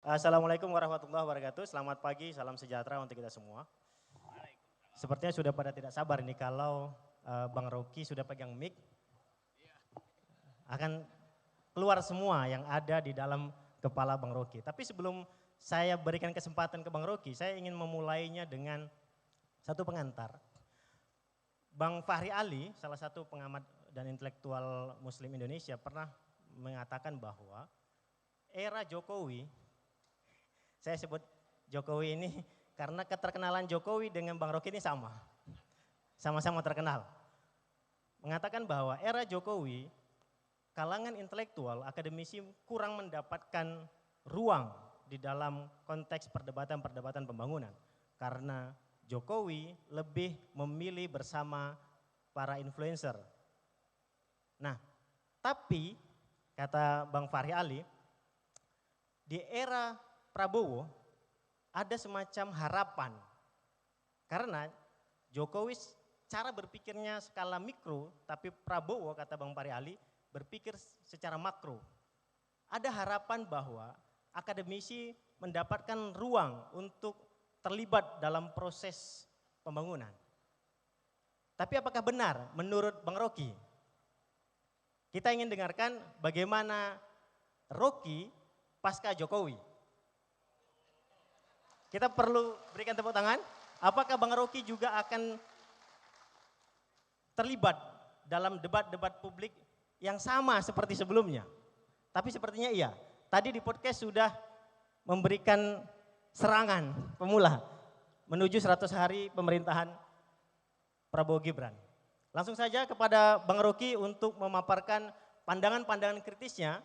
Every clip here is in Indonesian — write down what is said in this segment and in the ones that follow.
Assalamualaikum warahmatullahi wabarakatuh. Selamat pagi, salam sejahtera untuk kita semua. Sepertinya sudah pada tidak sabar nih kalau Bang Rocky sudah pegang mic. Akan keluar semua yang ada di dalam kepala Bang Rocky. Tapi sebelum saya berikan kesempatan ke Bang Rocky, saya ingin memulainya dengan satu pengantar. Bang Fahri Ali, salah satu pengamat dan intelektual Muslim Indonesia pernah mengatakan bahwa era Jokowi, saya sebut Jokowi ini karena keterkenalan Jokowi dengan Bang Rocky ini sama. Sama-sama terkenal. Mengatakan bahwa era Jokowi, kalangan intelektual, akademisi kurang mendapatkan ruang di dalam konteks perdebatan-perdebatan pembangunan. Karena Jokowi lebih memilih bersama para influencer. Nah, tapi kata Bang Fahri Ali, di era Prabowo ada semacam harapan. Karena Jokowi cara berpikirnya skala mikro, tapi Prabowo kata Bang Fahri Ali berpikir secara makro. Ada harapan bahwa akademisi mendapatkan ruang untuk terlibat dalam proses pembangunan. Tapi apakah benar menurut Bang Rocky? Kita ingin dengarkan bagaimana Rocky pasca Jokowi. Kita perlu berikan tepuk tangan. Apakah Bang Rocky juga akan terlibat dalam debat-debat publik yang sama seperti sebelumnya? Tapi sepertinya iya. Tadi di podcast sudah memberikan serangan pemula menuju 100 hari pemerintahan Prabowo Gibran. Langsung saja kepada Bang Rocky untuk memaparkan pandangan-pandangan kritisnya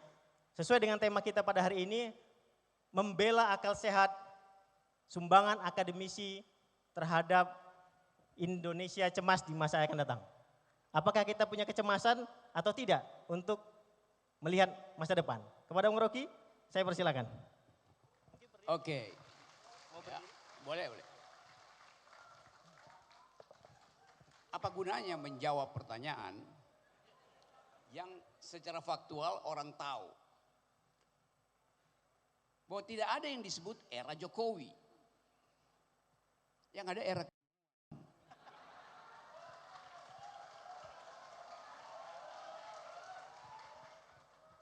sesuai dengan tema kita pada hari ini, membela akal sehat sumbangan akademisi terhadap Indonesia cemas di masa yang akan datang. Apakah kita punya kecemasan atau tidak untuk melihat masa depan? Kepada Bang Rocky, saya persilakan. Oke. Ya, boleh. Apa gunanya menjawab pertanyaan yang secara faktual orang tahu? Bahwa tidak ada yang disebut era Jokowi. Yang ada era.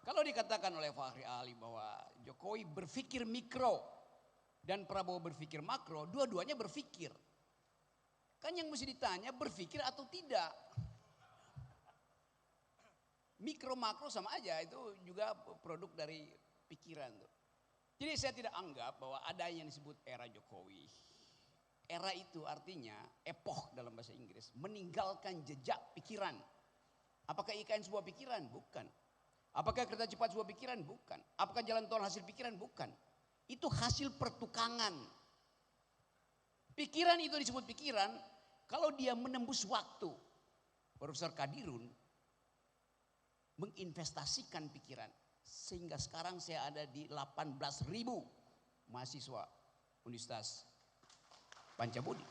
Kalau dikatakan oleh Fahri Ali bahwa Jokowi berpikir mikro dan Prabowo berpikir makro, dua-duanya berpikir. Kan yang mesti ditanya berpikir atau tidak. Mikro makro sama aja, itu juga produk dari pikiran tuh. Jadi saya tidak anggap bahwa ada yang disebut era Jokowi. Era itu artinya epoch dalam bahasa Inggris, meninggalkan jejak pikiran. Apakah IKN sebuah pikiran? Bukan. Apakah kereta cepat sebuah pikiran? Bukan. Apakah jalan tol hasil pikiran? Bukan. Itu hasil pertukangan. Pikiran itu disebut pikiran kalau dia menembus waktu. Profesor Kadirun menginvestasikan pikiran. Sehingga sekarang saya ada di 18.000 mahasiswa Universitas Pancabudi.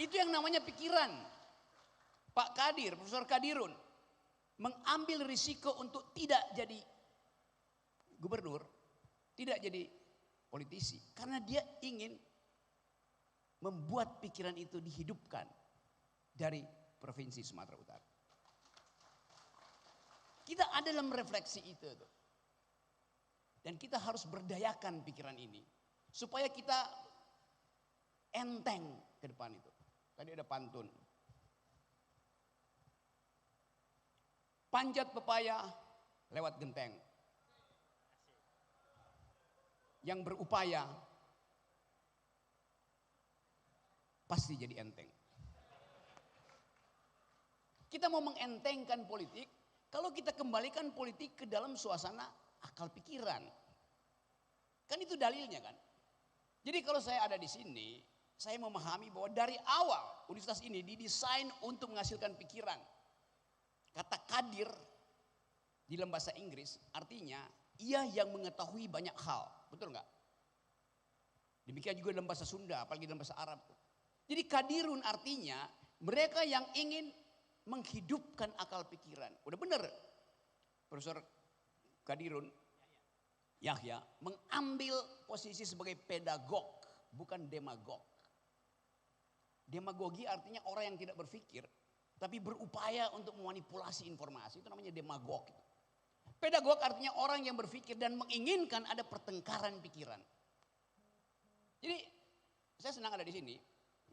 Itu yang namanya pikiran. Pak Kadir, Profesor Kadirun mengambil risiko untuk tidak jadi gubernur, tidak jadi politisi. Karena dia ingin membuat pikiran itu dihidupkan dari Provinsi Sumatera Utara. Kita ada dalam refleksi itu. Dan kita harus berdayakan pikiran ini. Supaya kita enteng ke depan itu. Tadi ada pantun. Panjat pepaya lewat genteng. Yang berupaya pasti jadi enteng. Kita mau mengentengkan politik, kalau kita kembalikan politik ke dalam suasana akal pikiran. Kan itu dalilnya kan. Jadi kalau saya ada di sini, saya memahami bahwa dari awal universitas ini didesain untuk menghasilkan pikiran. Kata kadir di dalam bahasa Inggris artinya ia yang mengetahui banyak hal. Betul nggak? Demikian juga dalam bahasa Sunda, apalagi dalam bahasa Arab. Jadi kadirun artinya mereka yang ingin menghidupkan akal pikiran. Udah bener Profesor Kadirun Yahya mengambil posisi sebagai pedagog, bukan demagog. Demagogi artinya orang yang tidak berpikir, tapi berupaya untuk memanipulasi informasi. Itu namanya demagog. Pedagog artinya orang yang berpikir dan menginginkan ada pertengkaran pikiran. Jadi saya senang ada di sini.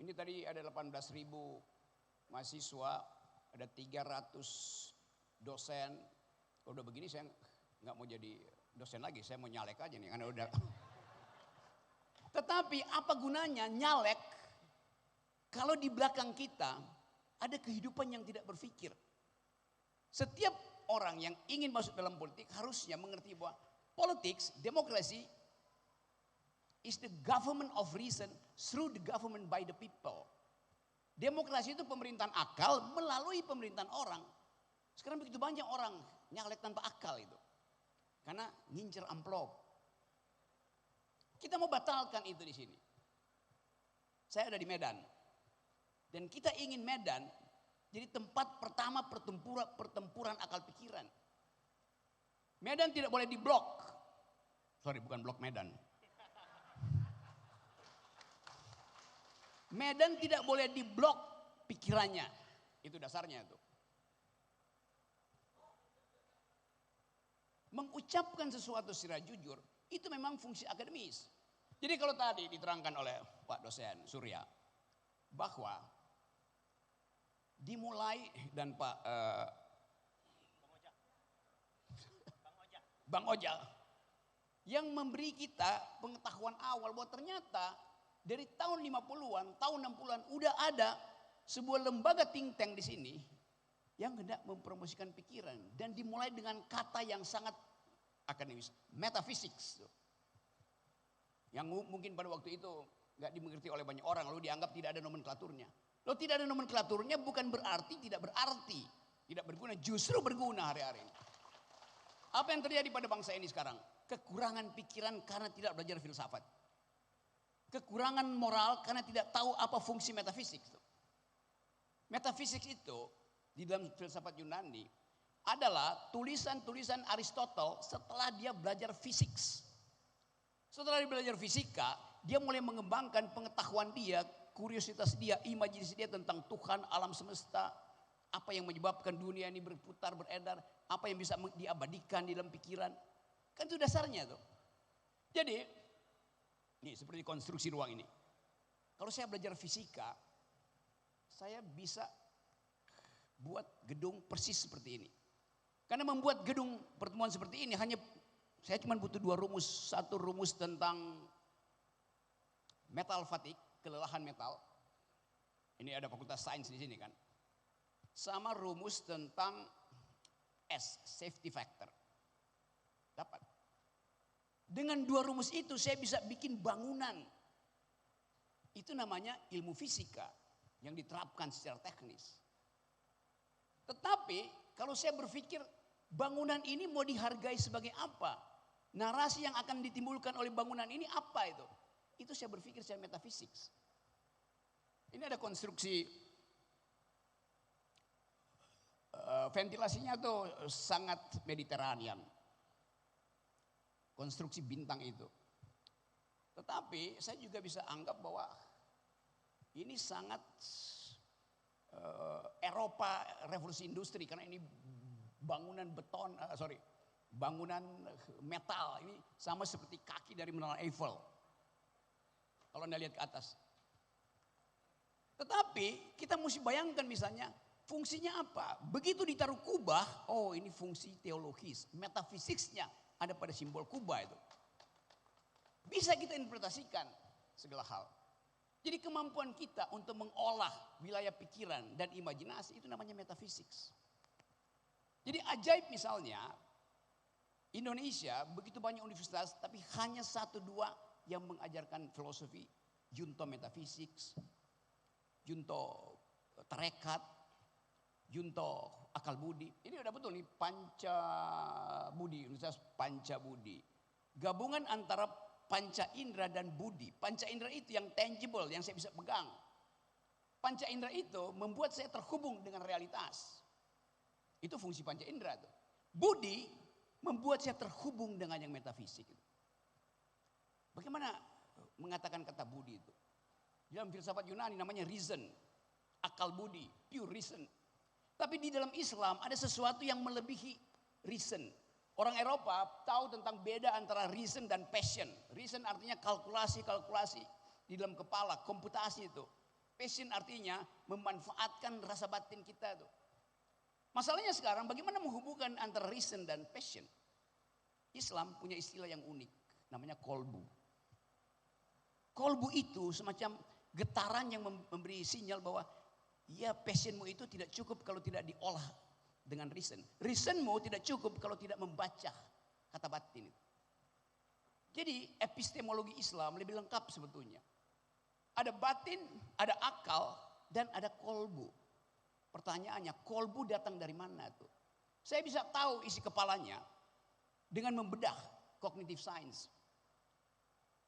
Ini tadi ada 18.000 mahasiswa, ada 300 dosen. Kalau udah begini saya nggak mau jadi dosen lagi, saya mau nyalek aja nih karena udah. Tetapi apa gunanya nyalek kalau di belakang kita ada kehidupan yang tidak berpikir. Setiap orang yang ingin masuk dalam politik harusnya mengerti bahwa politics, demokrasi is the government of reason through the government by the people. Demokrasi itu pemerintahan akal melalui pemerintahan orang. Sekarang begitu banyak orang nyalek tanpa akal itu. Karena ngincer amplop. Kita mau batalkan itu di sini. Saya ada di Medan. Dan kita ingin Medan jadi tempat pertama pertempuran akal pikiran. Medan tidak boleh diblok. Sorry, bukan blok Medan. Medan tidak boleh diblok pikirannya. Itu dasarnya itu. Mengucapkan sesuatu secara jujur, itu memang fungsi akademis. Jadi kalau tadi diterangkan oleh Pak dosen Surya, bahwa dimulai dan Pak Bang Ojak yang memberi kita pengetahuan awal bahwa ternyata dari tahun 50-an, tahun 60-an udah ada sebuah lembaga think tank di sini yang hendak mempromosikan pikiran dan dimulai dengan kata yang sangat akademis, metaphysics. Yang mungkin pada waktu itu nggak dimengerti oleh banyak orang, lalu dianggap tidak ada nomenklaturnya. Lalu tidak ada nomenklaturnya bukan berarti tidak berarti, tidak berguna, justru berguna hari-hari ini. Apa yang terjadi pada bangsa ini sekarang? Kekurangan pikiran karena tidak belajar filsafat. Kekurangan moral karena tidak tahu apa fungsi metafisik. Metafisik itu di dalam filsafat Yunani adalah tulisan-tulisan Aristotle setelah dia belajar fisik. Setelah dia belajar fisika, dia mulai mengembangkan pengetahuan dia, kuriositas dia, imajinasi dia tentang Tuhan, alam semesta, apa yang menyebabkan dunia ini berputar, beredar, apa yang bisa diabadikan di dalam pikiran. Kan itu dasarnya tuh. Jadi ini seperti konstruksi ruang ini. Kalau saya belajar fisika, saya bisa buat gedung persis seperti ini. Karena membuat gedung pertemuan seperti ini hanya saya cuma butuh 2 rumus. Satu rumus tentang metal fatigue, kelelahan metal. Ini ada fakultas sains di sini kan. Sama rumus tentang S, safety factor. Dapat. Dengan 2 rumus itu saya bisa bikin bangunan. Itu namanya ilmu fisika yang diterapkan secara teknis. Tetapi kalau saya berpikir bangunan ini mau dihargai sebagai apa? Narasi yang akan ditimbulkan oleh bangunan ini apa itu? Itu saya berpikir secara metafisik. Ini ada konstruksi ventilasinya tuh sangat Mediterranean. Konstruksi bintang itu. Tetapi saya juga bisa anggap bahwa ini sangat Eropa revolusi industri karena ini bangunan beton, bangunan metal ini sama seperti kaki dari Menara Eiffel. Kalau Anda lihat ke atas. Tetapi kita mesti bayangkan misalnya fungsinya apa? Begitu ditaruh kubah, oh ini fungsi teologis, metafisiksnya ada pada simbol kubah itu. Bisa kita interpretasikan segala hal. Jadi kemampuan kita untuk mengolah wilayah pikiran dan imajinasi itu namanya metafisik. Jadi ajaib misalnya Indonesia begitu banyak universitas tapi hanya 1-2 yang mengajarkan filosofi, junto metafisik, junto tarekat, junto akal budi. Ini udah betul nih panca budi, Universitas Panca Budi. Gabungan antara panca indera dan budi. Panca indera itu yang tangible, yang saya bisa pegang. Panca indera itu membuat saya terhubung dengan realitas. Itu fungsi panca indera tuh. Budi membuat saya terhubung dengan yang metafisik. Bagaimana mengatakan kata budi itu? Dalam filsafat Yunani namanya reason, akal budi, pure reason. Tapi di dalam Islam ada sesuatu yang melebihi reason. Orang Eropa tahu tentang beda antara reason dan passion. Reason artinya kalkulasi di dalam kepala, komputasi itu. Passion artinya memanfaatkan rasa batin kita itu. Masalahnya sekarang bagaimana menghubungkan antara reason dan passion? Islam punya istilah yang unik, namanya kolbu. Kolbu itu semacam getaran yang memberi sinyal bahwa ya passionmu itu tidak cukup kalau tidak diolah dengan reason. Reasonmu tidak cukup kalau tidak membaca kata batin. Jadi epistemologi Islam lebih lengkap sebetulnya. Ada batin, ada akal, dan ada kolbu. Pertanyaannya, kolbu datang dari mana tuh? Saya bisa tahu isi kepalanya dengan membedah cognitive science,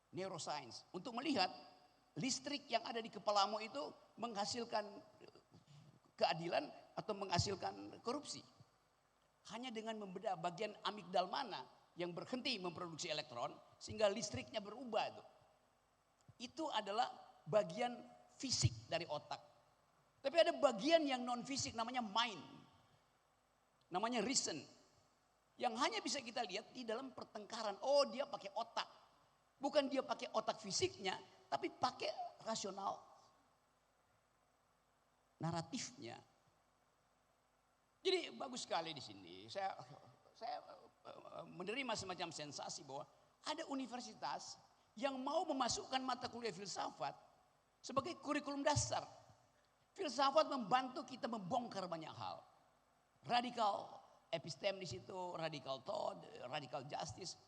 neuroscience, untuk melihat listrik yang ada di kepalamu itu menghasilkan keadilan atau menghasilkan korupsi. Hanya dengan membedah bagian amigdal mana yang berhenti memproduksi elektron sehingga listriknya berubah itu. Itu adalah bagian fisik dari otak. Tapi ada bagian yang non fisik namanya mind. Namanya reason. Yang hanya bisa kita lihat di dalam pertengkaran. Oh, dia pakai otak. Bukan dia pakai otak fisiknya, tapi pakai rasional naratifnya. Jadi bagus sekali di sini. Saya menerima semacam sensasi bahwa ada universitas yang mau memasukkan mata kuliah filsafat sebagai kurikulum dasar. Filsafat membantu kita membongkar banyak hal. Radikal episteme di situ, radikal thought, radikal justice.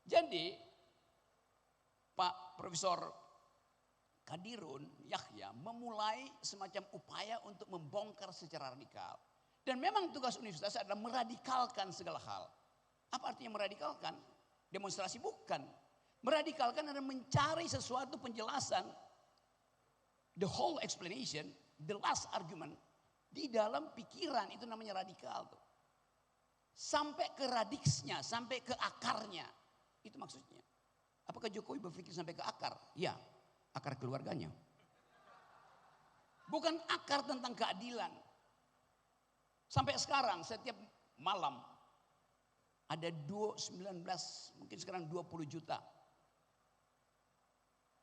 Jadi Pak Profesor Kadirun Yahya memulai semacam upaya untuk membongkar secara radikal. Dan memang tugas universitas adalah meradikalkan segala hal. Apa artinya meradikalkan? Demonstrasi bukan. Meradikalkan adalah mencari sesuatu penjelasan, the whole explanation, the last argument di dalam pikiran, itu namanya radikal tuh. Sampai ke radiksnya, sampai ke akarnya. Itu maksudnya. Apakah Jokowi berpikir sampai ke akar? Ya, akar keluarganya. Bukan akar tentang keadilan. Sampai sekarang setiap malam ada 19, mungkin sekarang 20 juta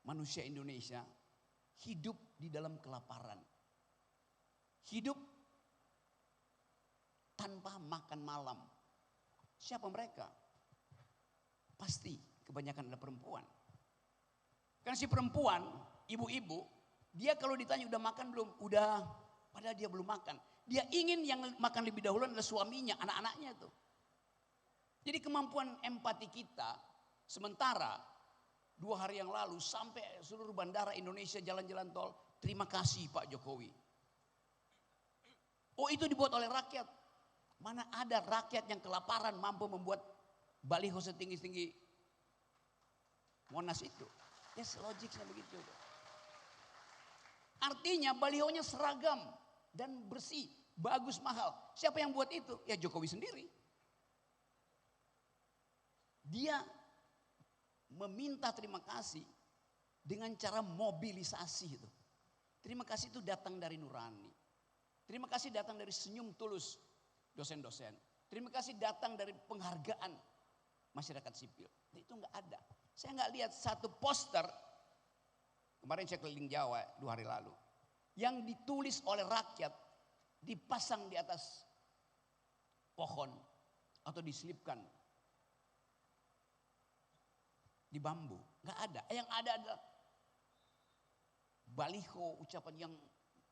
manusia Indonesia hidup di dalam kelaparan. Hidup tanpa makan malam. Siapa mereka? Pasti kebanyakan adalah perempuan. Karena si perempuan, ibu-ibu, dia kalau ditanya udah makan belum? Udah, padahal dia belum makan. Dia ingin yang makan lebih dahulu adalah suaminya, anak-anaknya itu. Jadi kemampuan empati kita, sementara 2 hari yang lalu sampai seluruh bandara Indonesia jalan-jalan tol, terima kasih Pak Jokowi. Oh, itu dibuat oleh rakyat. Mana ada rakyat yang kelaparan mampu membuat baliho setinggi-tinggi Monas itu. Yes, logiknya begitu. Artinya balihonya seragam dan bersih, bagus, mahal. Siapa yang buat itu? Ya Jokowi sendiri. Dia meminta terima kasih dengan cara mobilisasi itu. Terima kasih itu datang dari nurani. Terima kasih datang dari senyum tulus dosen-dosen. Terima kasih datang dari penghargaan masyarakat sipil. Itu enggak ada. Saya enggak lihat satu poster, kemarin saya keliling Jawa 2 hari lalu, yang ditulis oleh rakyat, dipasang di atas pohon atau diselipkan di bambu. Enggak ada. Yang ada adalah baliho, ucapan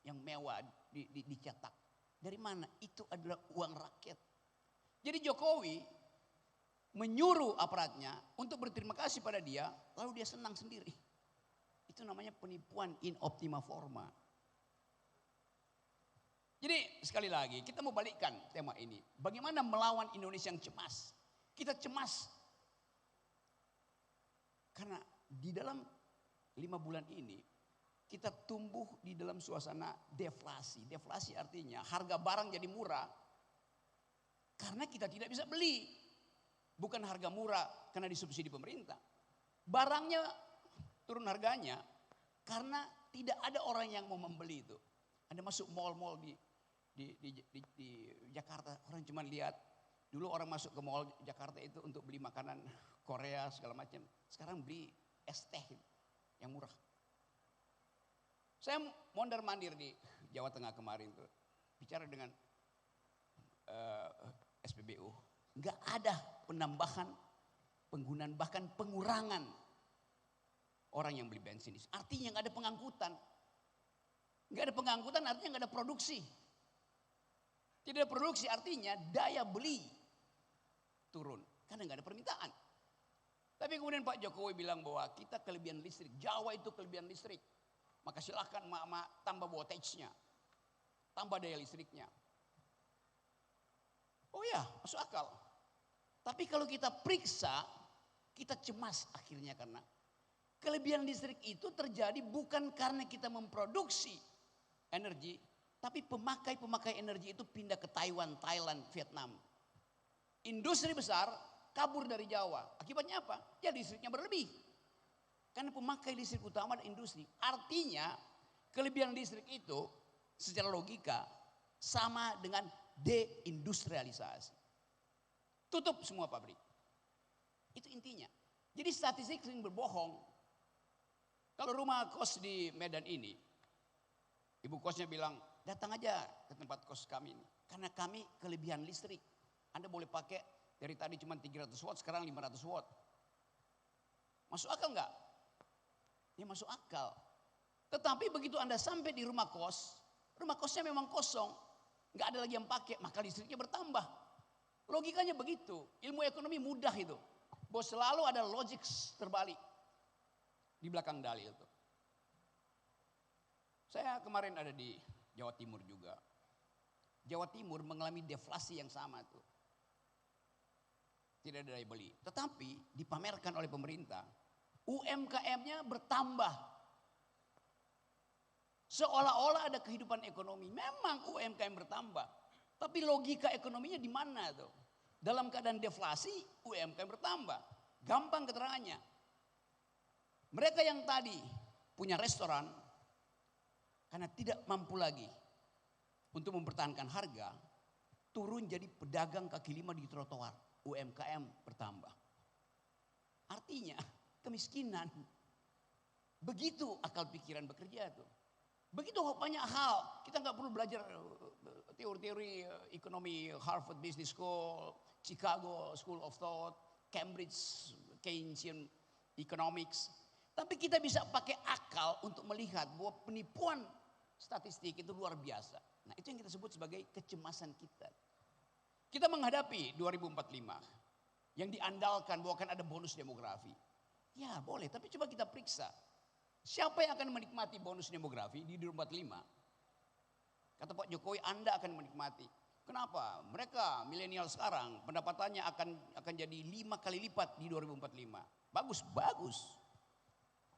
yang mewah dicetak. Dari mana? Itu adalah uang rakyat. Jadi Jokowi menyuruh aparatnya untuk berterima kasih pada dia, lalu dia senang sendiri. Itu namanya penipuan in optima forma. Jadi sekali lagi kita mau balikkan tema ini. Bagaimana melawan Indonesia yang cemas? Kita cemas karena di dalam 5 bulan ini kita tumbuh di dalam suasana deflasi. Deflasi artinya harga barang jadi murah karena kita tidak bisa beli. Bukan harga murah karena disubsidi pemerintah. Barangnya turun harganya karena tidak ada orang yang mau membeli itu. Anda masuk mall-mall di Jakarta, orang cuma lihat. Dulu orang masuk ke mall Jakarta itu untuk beli makanan Korea segala macam. Sekarang beli es teh yang murah. Saya mondar-mandir di Jawa Tengah kemarin tuh, bicara dengan SPBU. Nggak ada penambahan penggunaan, bahkan pengurangan orang yang beli bensin. Artinya nggak ada pengangkutan. Nggak ada pengangkutan artinya nggak ada produksi. Tidak ada produksi artinya daya beli turun karena nggak ada permintaan. Tapi kemudian Pak Jokowi bilang bahwa kita kelebihan listrik, Jawa itu kelebihan listrik. Maka silakan mak-mak tambah voltage-nya, tambah daya listriknya. Oh ya, masuk akal. Tapi kalau kita periksa, kita cemas akhirnya karena kelebihan listrik itu terjadi bukan karena kita memproduksi energi, tapi pemakai energi itu pindah ke Taiwan, Thailand, Vietnam. Industri besar kabur dari Jawa. Akibatnya apa? Ya listriknya berlebih. Karena pemakai listrik utama adalah industri. Artinya kelebihan listrik itu secara logika sama dengan deindustrialisasi. Tutup semua pabrik. Itu intinya. Jadi statistik sering berbohong. Kalau rumah kos di Medan ini, ibu kosnya bilang, datang aja ke tempat kos kami ini. Karena kami kelebihan listrik. Anda boleh pakai dari tadi cuma 300 watt, sekarang 500 watt. Masuk akal enggak? Ya masuk akal. Tetapi begitu Anda sampai di rumah kosnya memang kosong. Enggak ada lagi yang pakai, maka listriknya bertambah. Logikanya begitu. Ilmu ekonomi mudah itu. Bahwa selalu ada logik terbalik. Di belakang dalil itu. Saya kemarin ada di Jawa Timur juga. Jawa Timur mengalami deflasi yang sama tuh. Tidak ada daya beli. Tetapi dipamerkan oleh pemerintah, UMKM-nya bertambah. Seolah-olah ada kehidupan ekonomi. Memang UMKM bertambah. Tapi logika ekonominya di mana tuh? Dalam keadaan deflasi, UMKM bertambah. Gampang keterangannya. Mereka yang tadi punya restoran, karena tidak mampu lagi untuk mempertahankan harga, turun jadi pedagang kaki lima di trotoar. UMKM bertambah. Artinya kemiskinan. Begitu akal pikiran bekerja tuh. Begitu banyak hal. Kita nggak perlu belajar teori-teori ekonomi Harvard Business School, Chicago School of Thought, Cambridge Keynesian Economics. Tapi kita bisa pakai akal untuk melihat bahwa penipuan statistik itu luar biasa. Nah itu yang kita sebut sebagai kecemasan kita. Kita menghadapi 2045 yang diandalkan bahwa akan ada bonus demografi. Ya boleh, tapi coba kita periksa. Siapa yang akan menikmati bonus demografi di 2045? Kata Pak Jokowi, Anda akan menikmati. Kenapa? Mereka milenial sekarang pendapatannya akan jadi 5 kali lipat di 2045. Bagus.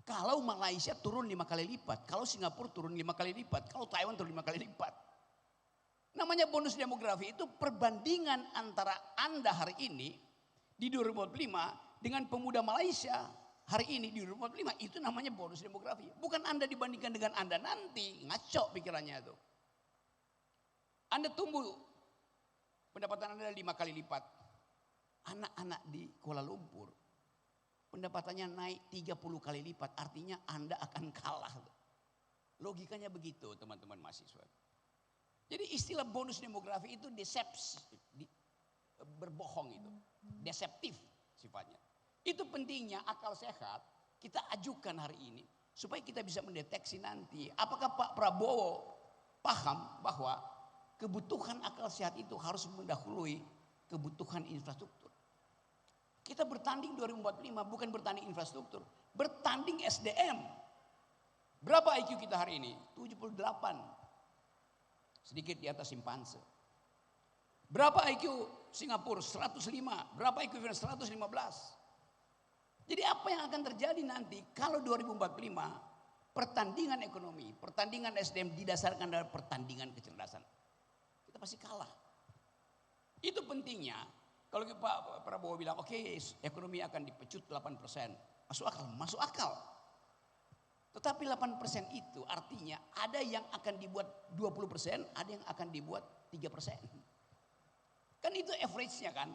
Kalau Malaysia turun 5 kali lipat, kalau Singapura turun 5 kali lipat, kalau Taiwan turun 5 kali lipat. Namanya bonus demografi itu perbandingan antara Anda hari ini di 2045 dengan pemuda Malaysia hari ini di 2045. Itu namanya bonus demografi. Bukan Anda dibandingkan dengan Anda nanti. Ngaco pikirannya itu. Anda tumbuh pendapatan Anda 5 kali lipat. Anak-anak di Kuala Lumpur pendapatannya naik 30 kali lipat. Artinya Anda akan kalah. Logikanya begitu teman-teman mahasiswa. Jadi istilah bonus demografi itu berbohong itu. Deceptif sifatnya. Itu pentingnya akal sehat kita ajukan hari ini. Supaya kita bisa mendeteksi nanti. Apakah Pak Prabowo paham bahwa kebutuhan akal sehat itu harus mendahului kebutuhan infrastruktur. Kita bertanding 2045 bukan bertanding infrastruktur. Bertanding SDM. Berapa IQ kita hari ini? 78. Sedikit di atas simpanse. Berapa IQ Singapura? 105. Berapa IQ Vietnam? 115. Jadi apa yang akan terjadi nanti kalau 2045 pertandingan ekonomi, pertandingan SDM didasarkan dari pertandingan kecerdasan. Kita pasti kalah. Itu pentingnya Kalau Pak Prabowo bilang, oke, ekonomi akan dipecut 8%. Masuk akal, masuk akal. Tetapi 8% itu artinya ada yang akan dibuat 20%, ada yang akan dibuat 3%. Kan itu average-nya kan.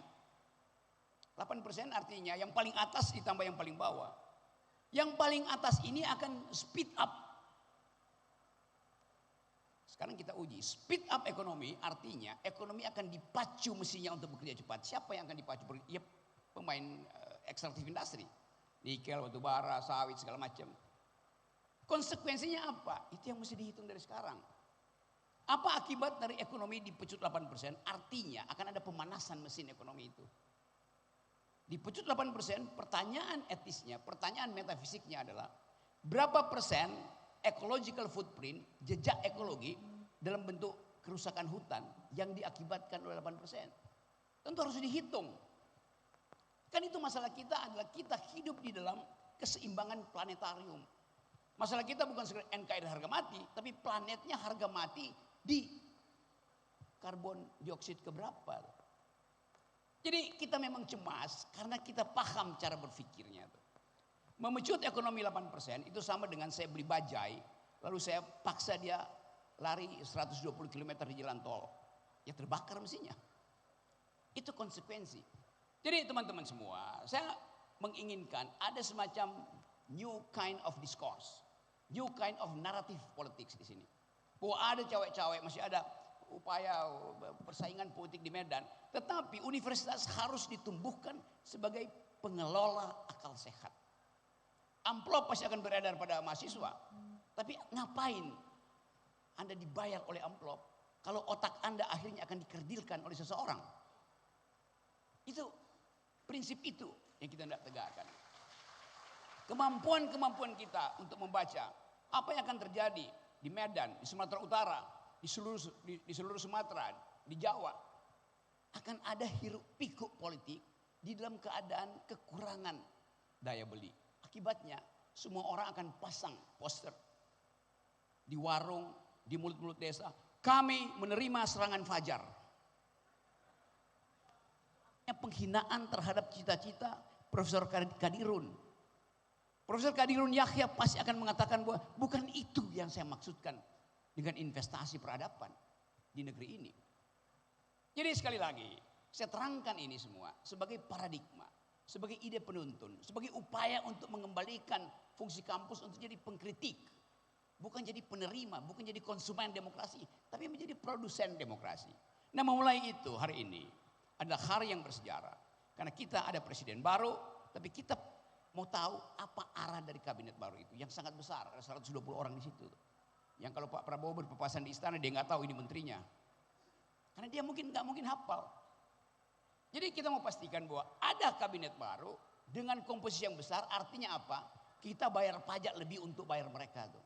8% artinya yang paling atas ditambah yang paling bawah. Yang paling atas ini akan speed up. Sekarang kita uji, speed up ekonomi artinya ekonomi akan dipacu mesinnya untuk bekerja cepat. Siapa yang akan dipacu? Ya pemain ekstraktif industri. Nikel, batu bara, sawit, segala macam. Konsekuensinya apa? Itu yang mesti dihitung dari sekarang. Apa akibat dari ekonomi dipecut 8%? Artinya akan ada pemanasan mesin ekonomi itu. Dipecut 8%, pertanyaan etisnya, pertanyaan metafisiknya adalah berapa persen ecological footprint, jejak ekologi dalam bentuk kerusakan hutan yang diakibatkan oleh 8%. Tentu harus dihitung. Kan itu masalah kita adalah kita hidup di dalam keseimbangan planetarium. Masalah kita bukan sekedar NKRI harga mati, tapi planetnya harga mati di karbon dioksida keberapa. Jadi kita memang cemas karena kita paham cara berpikirnya. Memecut ekonomi 8% itu sama dengan saya beli bajai, lalu saya paksa dia lari 120 km di jalan tol. Ya terbakar mesinnya. Itu konsekuensi. Jadi teman-teman semua, saya menginginkan ada semacam new kind of discourse. New kind of narrative politics di sini. Bahwa ada cewek-cewek, masih ada upaya persaingan politik di Medan. Tetapi universitas harus ditumbuhkan sebagai pengelola akal sehat. Amplop pasti akan beredar pada mahasiswa. Tapi ngapain Anda dibayar oleh amplop kalau otak Anda akhirnya akan dikerdilkan oleh seseorang? Itu prinsip itu yang kita tidak tegakkan. Kemampuan-kemampuan kita untuk membaca apa yang akan terjadi di Medan, di Sumatera Utara, di seluruh Sumatera, di Jawa, akan ada hiruk pikuk politik di dalam keadaan kekurangan daya beli. Akibatnya semua orang akan pasang poster di warung, di mulut-mulut desa. Kami menerima serangan fajar. Penghinaan terhadap cita-cita Profesor Kadirun. Profesor Kadirun Yahya pasti akan mengatakan bahwa bukan itu yang saya maksudkan dengan investasi peradaban di negeri ini. Jadi sekali lagi, saya terangkan ini semua sebagai paradigma, sebagai ide penuntun, sebagai upaya untuk mengembalikan fungsi kampus untuk jadi pengkritik. Bukan jadi penerima, bukan jadi konsumen demokrasi, tapi menjadi produsen demokrasi. Nah memulai itu hari ini adalah hari yang bersejarah. Karena kita ada presiden baru, tapi kita mau tahu apa arah dari kabinet baru itu yang sangat besar, ada 120 orang di situ. Yang kalau Pak Prabowo berpapasan di istana dia nggak tahu ini menterinya, karena dia nggak mungkin hafal. Jadi kita mau pastikan bahwa ada kabinet baru dengan komposisi yang besar, artinya apa? Kita bayar pajak lebih untuk bayar mereka tuh.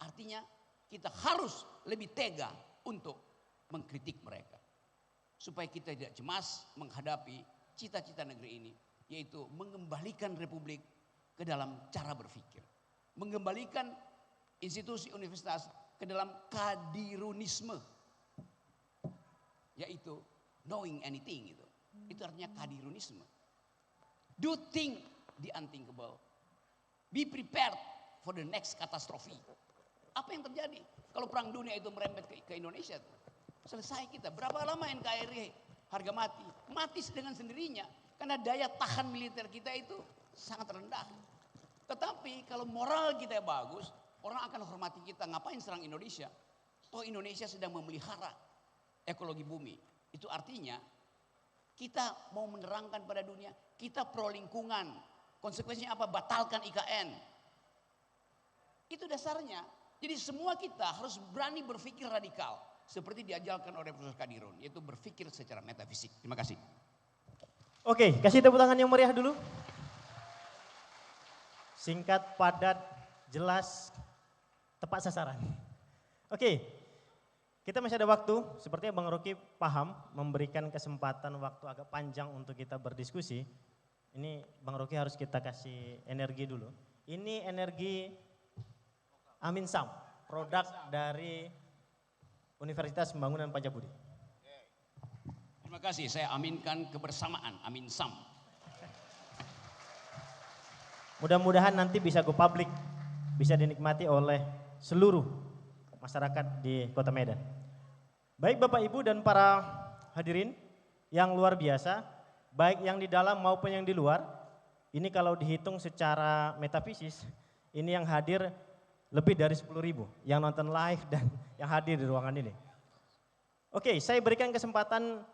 Artinya kita harus lebih tega untuk mengkritik mereka, supaya kita tidak cemas menghadapi cita-cita negeri ini. Yaitu mengembalikan republik ke dalam cara berpikir. Mengembalikan institusi universitas ke dalam kadirunisme. Yaitu knowing anything gitu. Itu artinya kadirunisme. Do think the unthinkable. Be prepared for the next catastrophe. Apa yang terjadi kalau perang dunia itu merembet ke Indonesia? Selesai kita. Berapa lama NKRI harga mati? Mati dengan sendirinya. Karena daya tahan militer kita itu sangat rendah. Tetapi kalau moral kita bagus, orang akan hormati kita. Ngapain serang Indonesia? Toh Indonesia sedang memelihara ekologi bumi. Itu artinya kita mau menerangkan pada dunia, kita pro lingkungan. Konsekuensinya apa? Batalkan IKN. Itu dasarnya. Jadi semua kita harus berani berpikir radikal. Seperti diajarkan oleh Profesor Kadirun. Yaitu berpikir secara metafisik. Terima kasih. Oke, kasih tepuk tangan yang meriah dulu. Singkat, padat, jelas, tepat sasaran. Oke, kita masih ada waktu. Sepertinya Bang Rocky paham memberikan kesempatan waktu agak panjang untuk kita berdiskusi. Ini Bang Rocky harus kita kasih energi dulu. Ini energi Amin Sam, produk dari Universitas Pembangunan Pajabudi. Terima kasih, saya aminkan kebersamaan, amin sam. Mudah-mudahan nanti bisa go public, bisa dinikmati oleh seluruh masyarakat di Kota Medan. Baik Bapak Ibu dan para hadirin yang luar biasa, baik yang di dalam maupun yang di luar, ini kalau dihitung secara metafisis, ini yang hadir lebih dari 10.000 yang nonton live dan yang hadir di ruangan ini. Oke, saya berikan kesempatan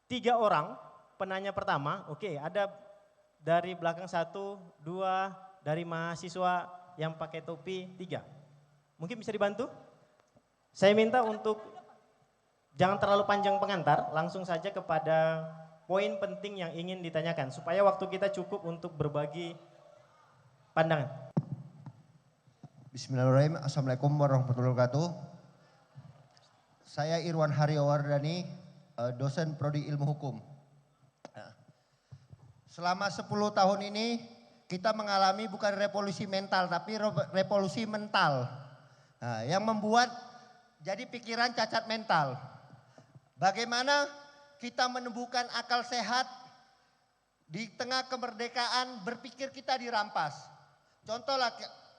3 orang penanya pertama. Oke, ada dari belakang 1, 2, dari mahasiswa yang pakai topi 3. Mungkin bisa dibantu? Saya minta untuk jangan terlalu panjang pengantar, langsung saja kepada poin penting yang ingin ditanyakan supaya waktu kita cukup untuk berbagi pandangan. Bismillahirrahmanirrahim. Assalamualaikum warahmatullahi wabarakatuh. Saya Irwan Haryawardani, dosen Prodi Ilmu Hukum. Selama 10 tahun ini kita mengalami bukan revolusi mental tapi revolusi mental. Nah, yang membuat jadi pikiran cacat mental. Bagaimana kita menumbuhkan akal sehat di tengah kemerdekaan berpikir kita dirampas. Contohlah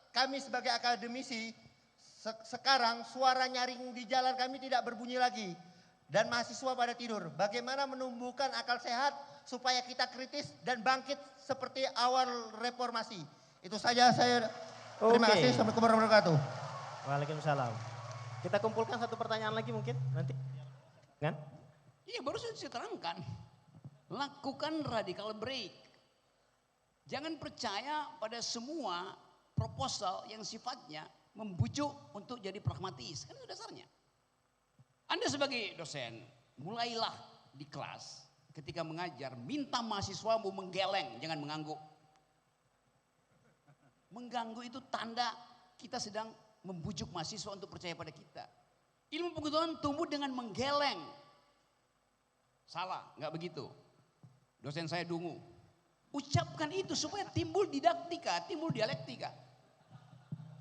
kami sebagai akademisi sekarang suara nyaring di jalan kami tidak berbunyi lagi. Dan mahasiswa pada tidur. Bagaimana menumbuhkan akal sehat supaya kita kritis dan bangkit seperti awal reformasi. Itu saja saya. Terima kasih. Assalamualaikum warahmatullahi wabarakatuh. Waalaikumsalam. Kita kumpulkan satu pertanyaan lagi mungkin nanti. Kan? Iya baru saja saya terangkan. Lakukan radical break. Jangan percaya pada semua proposal yang sifatnya membujuk untuk jadi pragmatis. Kan itu dasarnya. Anda sebagai dosen, mulailah di kelas ketika mengajar, minta mahasiswamu menggeleng, jangan mengangguk. Mengganggu itu tanda kita sedang membujuk mahasiswa untuk percaya pada kita. Ilmu pengetahuan tumbuh dengan menggeleng. Salah, nggak begitu. Dosen saya dungu. Ucapkan itu supaya timbul didaktika, timbul dialektika.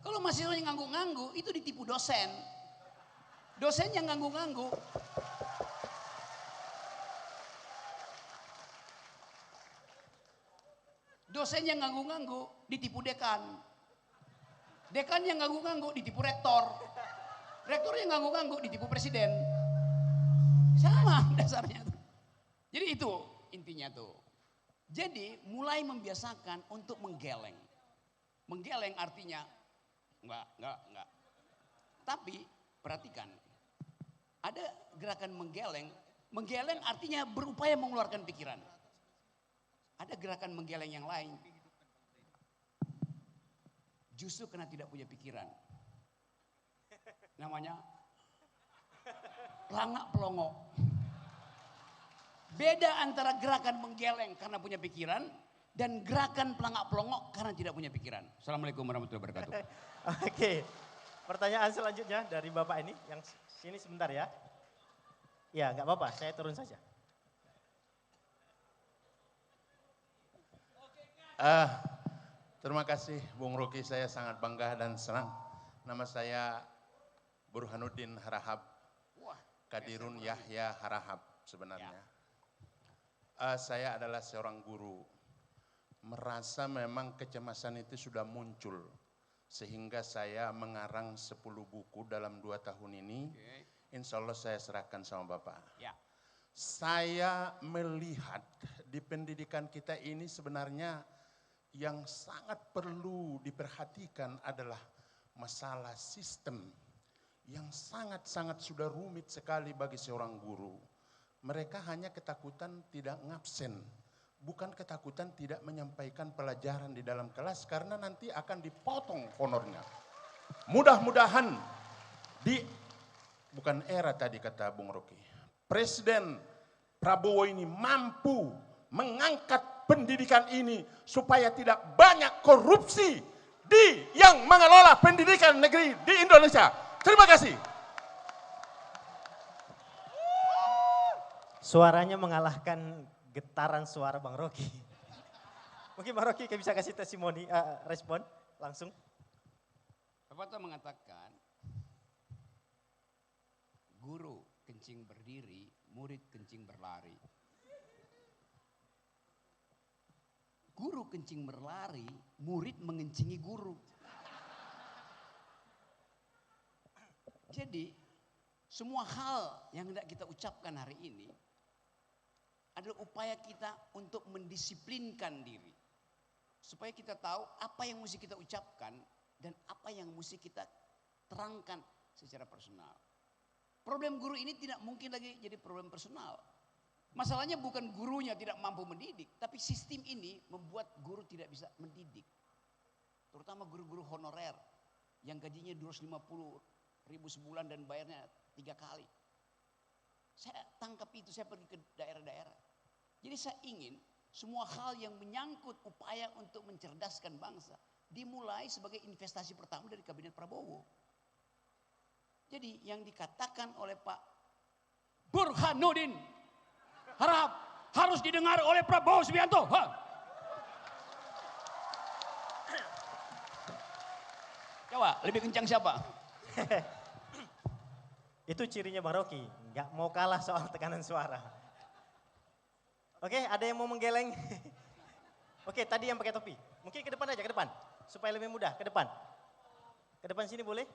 Kalau mahasiswanya ngangguk-ngangguk, itu ditipu dosen. Dosen yang ngangguk-ngangguk. Dosen yang ngangguk-ngangguk ditipu dekan. Dekan yang ngangguk-ngangguk ditipu rektor. Rektor yang ngangguk-ngangguk ditipu presiden. Sama dasarnya. Jadi itu intinya tuh. Jadi mulai membiasakan untuk menggeleng. Menggeleng artinya enggak. Tapi perhatikan. Ada gerakan menggeleng. Menggeleng artinya berupaya mengeluarkan pikiran. Ada gerakan menggeleng yang lain. Justru karena tidak punya pikiran. Namanya pelangak pelongok. Beda antara gerakan menggeleng karena punya pikiran dan gerakan pelangak pelongok karena tidak punya pikiran. Assalamualaikum warahmatullahi wabarakatuh. Oke, pertanyaan selanjutnya dari Bapak ini, yang sini sebentar ya. Ya nggak apa-apa, saya turun saja. Terima kasih Bung Rocky, saya sangat bangga dan senang. Nama saya Burhanuddin Harahap, Kadirun Yahya Harahap sebenarnya. Saya adalah seorang guru, merasa memang kecemasan itu sudah muncul. Sehingga saya mengarang 10 buku dalam 2 tahun ini, insya Allah saya serahkan sama Bapak. Ya. Saya melihat di pendidikan kita ini sebenarnya yang sangat perlu diperhatikan adalah masalah sistem yang sangat-sangat sudah rumit sekali bagi seorang guru. Mereka hanya ketakutan tidak ngabsen, bukan ketakutan tidak menyampaikan pelajaran di dalam kelas karena nanti akan dipotong honornya. Mudah-mudahan bukan era tadi kata Bung Rocky, Presiden Prabowo ini mampu mengangkat pendidikan ini supaya tidak banyak korupsi yang mengelola pendidikan negeri di Indonesia. Terima kasih. Suaranya mengalahkan getaran suara Bang Rocky. Mungkin Bang Rocky bisa kasih testimoni, respon langsung. Bapak tuh mengatakan guru kencing berdiri murid kencing berlari. Guru kencing berlari, murid mengencingi guru. Jadi semua hal yang hendak kita ucapkan hari ini adalah upaya kita untuk mendisiplinkan diri. Supaya kita tahu apa yang mesti kita ucapkan dan apa yang mesti kita terangkan secara personal. Problem guru ini tidak mungkin lagi jadi problem personal. Masalahnya bukan gurunya tidak mampu mendidik, tapi sistem ini membuat guru tidak bisa mendidik. Terutama guru-guru honorer yang gajinya 250 ribu sebulan dan bayarnya 3 kali. Saya tangkap itu, saya pergi ke daerah-daerah. Jadi saya ingin semua hal yang menyangkut upaya untuk mencerdaskan bangsa dimulai sebagai investasi pertama dari Kabinet Prabowo. Jadi yang dikatakan oleh Pak Burhanuddin harus didengar oleh Prabowo Subianto. Coba lebih kencang siapa? Itu cirinya Bang Rocky, nggak mau kalah soal tekanan suara. Oke, ada yang mau menggeleng? Oke, tadi yang pakai topi. Mungkin ke depan aja, ke depan. Supaya lebih mudah, ke depan. Ke depan sini boleh?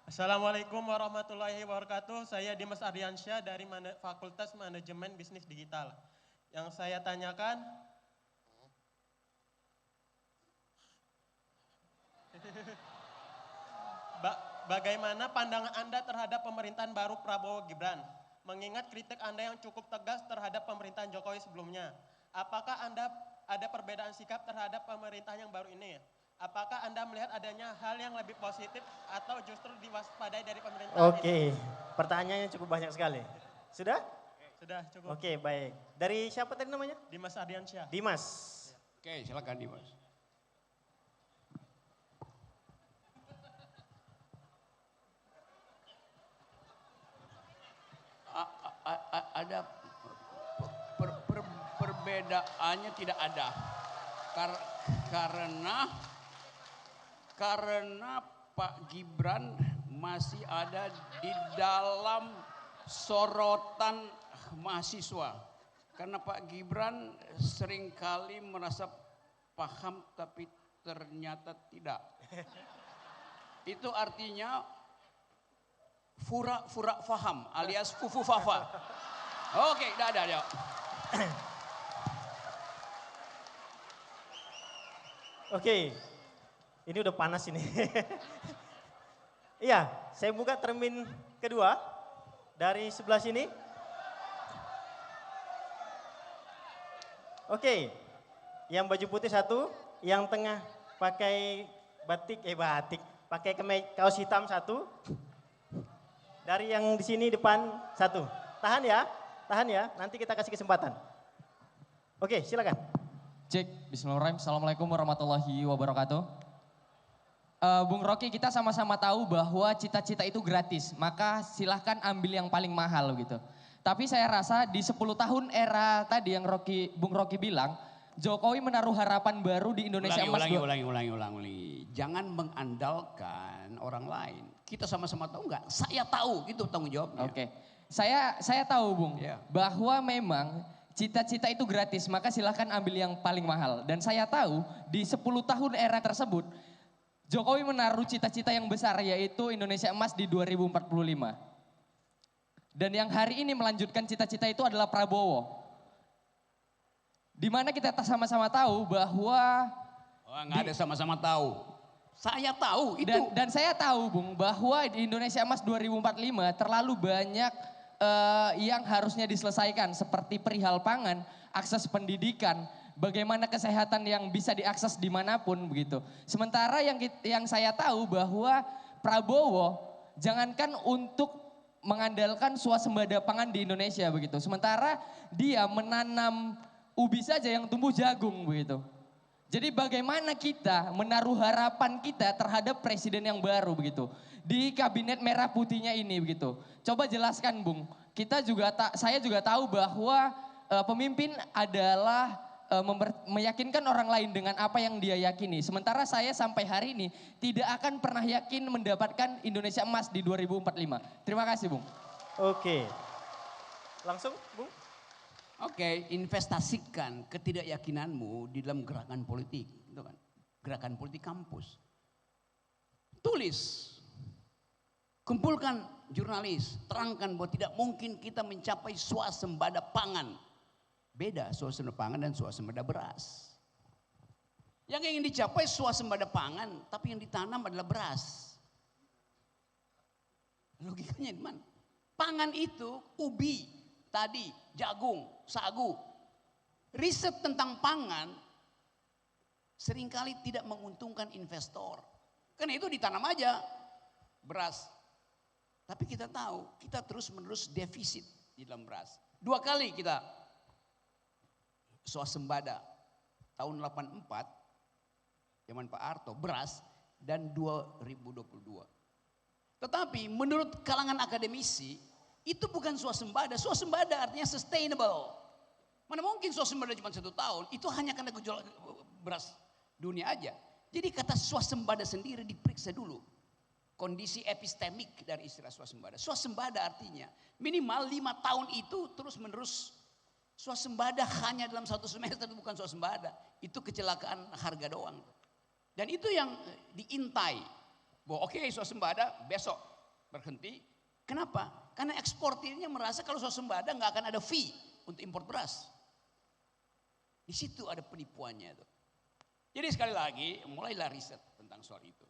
Assalamualaikum warahmatullahi wabarakatuh. Saya Dimas Ardiansyah dari Fakultas Manajemen Bisnis Digital. Yang saya tanyakan, bagaimana pandangan Anda terhadap pemerintahan baru Prabowo Gibran? Mengingat kritik Anda yang cukup tegas terhadap pemerintahan Jokowi sebelumnya. Apakah Anda ada perbedaan sikap terhadap pemerintahan yang baru ini? Apakah Anda melihat adanya hal yang lebih positif atau justru diwaspadai dari pemerintahan Oke, pertanyaannya cukup banyak sekali. Sudah? Sudah cukup. Oke, baik. Dari siapa tadi namanya? Dimas Ardiansyah. Dimas. Oke, silakan Dimas. Ada perbedaannya tidak ada. Karena Pak Gibran masih ada di dalam sorotan mahasiswa. Karena Pak Gibran seringkali merasa paham tapi ternyata tidak. Itu artinya fura faham alias fufu fafa. Oke, ada. Oke, ini udah panas ini. Iya, saya buka termin kedua dari sebelah sini. Oke, yang baju putih satu, yang tengah pakai batik, pakai kaos hitam satu. Dari yang di sini depan satu. Tahan ya, nanti kita kasih kesempatan. Oke, silakan. Cek, bismillahirrahmanirrahim. Assalamualaikum warahmatullahi wabarakatuh. Bung Rocky, kita sama-sama tahu bahwa cita-cita itu gratis. Maka silahkan ambil yang paling mahal gitu. Tapi saya rasa di 10 tahun era tadi yang Bung Rocky bilang, Jokowi menaruh harapan baru di Indonesia Emas. Ulangi. Jangan mengandalkan orang lain. Kita sama-sama tahu nggak? Saya tahu, itu tanggung jawabnya. Oke. Saya tahu Bung, bahwa memang cita-cita itu gratis, maka silahkan ambil yang paling mahal. Dan saya tahu di 10 tahun era tersebut, Jokowi menaruh cita-cita yang besar yaitu Indonesia Emas di 2045. Dan yang hari ini melanjutkan cita-cita itu adalah Prabowo. Di mana kita sama-sama tahu bahwa... nggak ada sama-sama tahu. Saya tahu itu. Dan saya tahu Bung, bahwa di Indonesia Emas 2045 terlalu banyak yang harusnya diselesaikan. Seperti perihal pangan, akses pendidikan, bagaimana kesehatan yang bisa diakses dimanapun begitu. Sementara yang saya tahu bahwa Prabowo jangankan untuk mengandalkan swasembada pangan di Indonesia begitu. Sementara dia menanam ubi saja yang tumbuh jagung begitu. Jadi bagaimana kita menaruh harapan kita terhadap presiden yang baru begitu. Di kabinet merah putihnya ini begitu. Coba jelaskan Bung. Saya juga tahu bahwa pemimpin adalah meyakinkan orang lain dengan apa yang dia yakini. Sementara saya sampai hari ini tidak akan pernah yakin mendapatkan Indonesia Emas di 2045. Terima kasih Bung. Oke. Langsung, Bung. Oke, investasikan ketidakyakinanmu di dalam gerakan politik, gitu kan? Gerakan politik kampus. Tulis, kumpulkan jurnalis, terangkan bahwa tidak mungkin kita mencapai swasembada pangan. Beda swasembada pangan dan swasembada beras. Yang ingin dicapai swasembada pangan, tapi yang ditanam adalah beras. Logikanya di mana? Pangan itu ubi, tadi, jagung, sagu. Riset tentang pangan seringkali tidak menguntungkan investor. Karena itu ditanam aja beras. Tapi kita tahu, kita terus-menerus defisit di dalam beras. 2 kali kita swasembada. Tahun 84, zaman Pak Harto, beras, dan 2022. Tetapi menurut kalangan akademisi, itu bukan swasembada. Swasembada artinya sustainable. Mana mungkin swasembada cuma 1 tahun, itu hanya karena gejolak beras dunia aja. Jadi kata swasembada sendiri diperiksa dulu. Kondisi epistemik dari istilah swasembada. Swasembada artinya minimal 5 tahun itu terus menerus. Swasembada hanya dalam 1 semester itu bukan swasembada. Itu kecelakaan harga doang. Dan itu yang diintai. Bahwa oke, swasembada besok berhenti. Kenapa? Karena eksportirnya merasa kalau swasembada nggak akan ada fee untuk impor beras. Di situ ada penipuannya itu. Jadi sekali lagi mulailah riset tentang soal itu.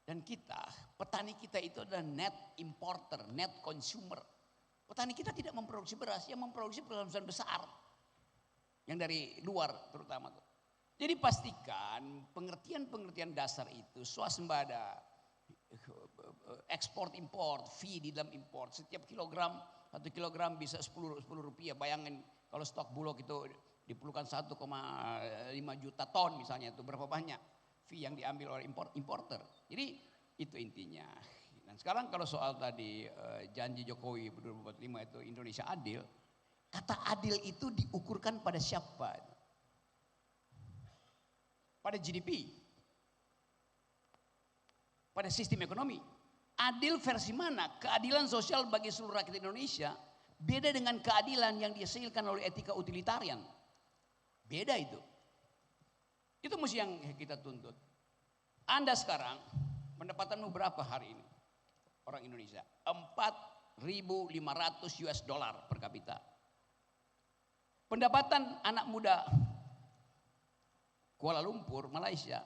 Dan kita, petani kita itu adalah net importer, net consumer. Petani kita tidak memproduksi beras, yang memproduksi perusahaan besar. Yang dari luar terutama tuh. Jadi pastikan pengertian-pengertian dasar itu swasembada, ekspor import, fee di dalam import. Setiap kilogram, 1 kilogram bisa 10 rupiah. Bayangin kalau stok bulog itu diperlukan 1,5 juta ton misalnya, itu berapa banyak fee yang diambil oleh importer. Jadi itu intinya. Dan sekarang kalau soal tadi janji Jokowi 2045 itu Indonesia adil, kata adil itu diukurkan pada siapa? Pada GDP, pada sistem ekonomi. Adil versi mana? Keadilan sosial bagi seluruh rakyat Indonesia beda dengan keadilan yang dihasilkan oleh etika utilitarian. Beda itu. Itu mesti yang kita tuntut. Anda sekarang pendapatanmu berapa hari ini? Orang Indonesia. 4.500 US dollar per kapita. Pendapatan anak muda Kuala Lumpur, Malaysia,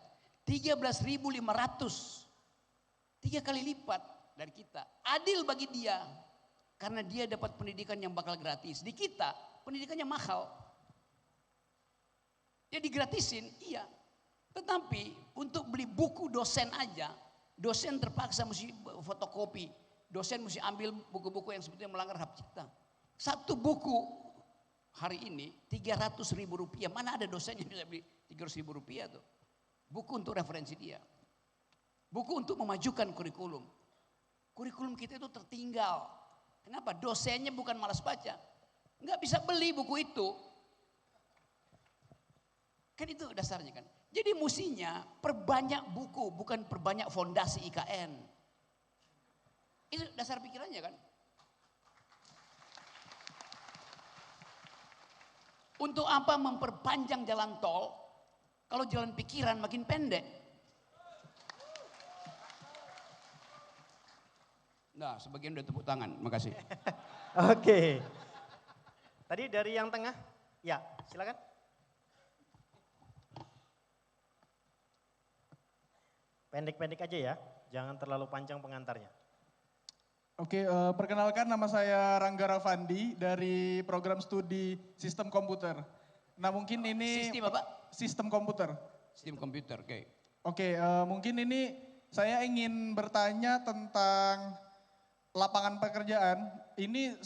13.500. 3 kali lipat dari kita. Adil bagi dia. Karena dia dapat pendidikan yang bakal gratis. Di kita pendidikannya mahal. Ya digratisin, iya. Tetapi untuk beli buku dosen aja, dosen terpaksa mesti fotokopi. Dosen mesti ambil buku-buku yang sebetulnya melanggar hak cipta. 1 buku hari ini 300.000 rupiah. Mana ada dosen yang bisa beli 300.000 rupiah tuh. Buku untuk referensi dia. Buku untuk memajukan kurikulum. Kurikulum kita itu tertinggal. Kenapa? Dosennya bukan malas baca. Nggak bisa beli buku itu. Kan itu dasarnya kan. Jadi mestinya perbanyak buku, bukan perbanyak fondasi IKN. Itu dasar pikirannya kan. Untuk apa memperpanjang jalan tol kalau jalan pikiran makin pendek? Nah, sebagian udah tepuk tangan, makasih. Oke. Tadi dari yang tengah, ya silakan. Pendek-pendek aja ya, jangan terlalu panjang pengantarnya. Oke, perkenalkan nama saya Rangga Ravandi dari program studi Sistem Komputer. Nah mungkin ini... Sistem apa? Sistem Komputer. Sistem komputer, oke. Oke, mungkin ini saya ingin bertanya tentang lapangan pekerjaan. Ini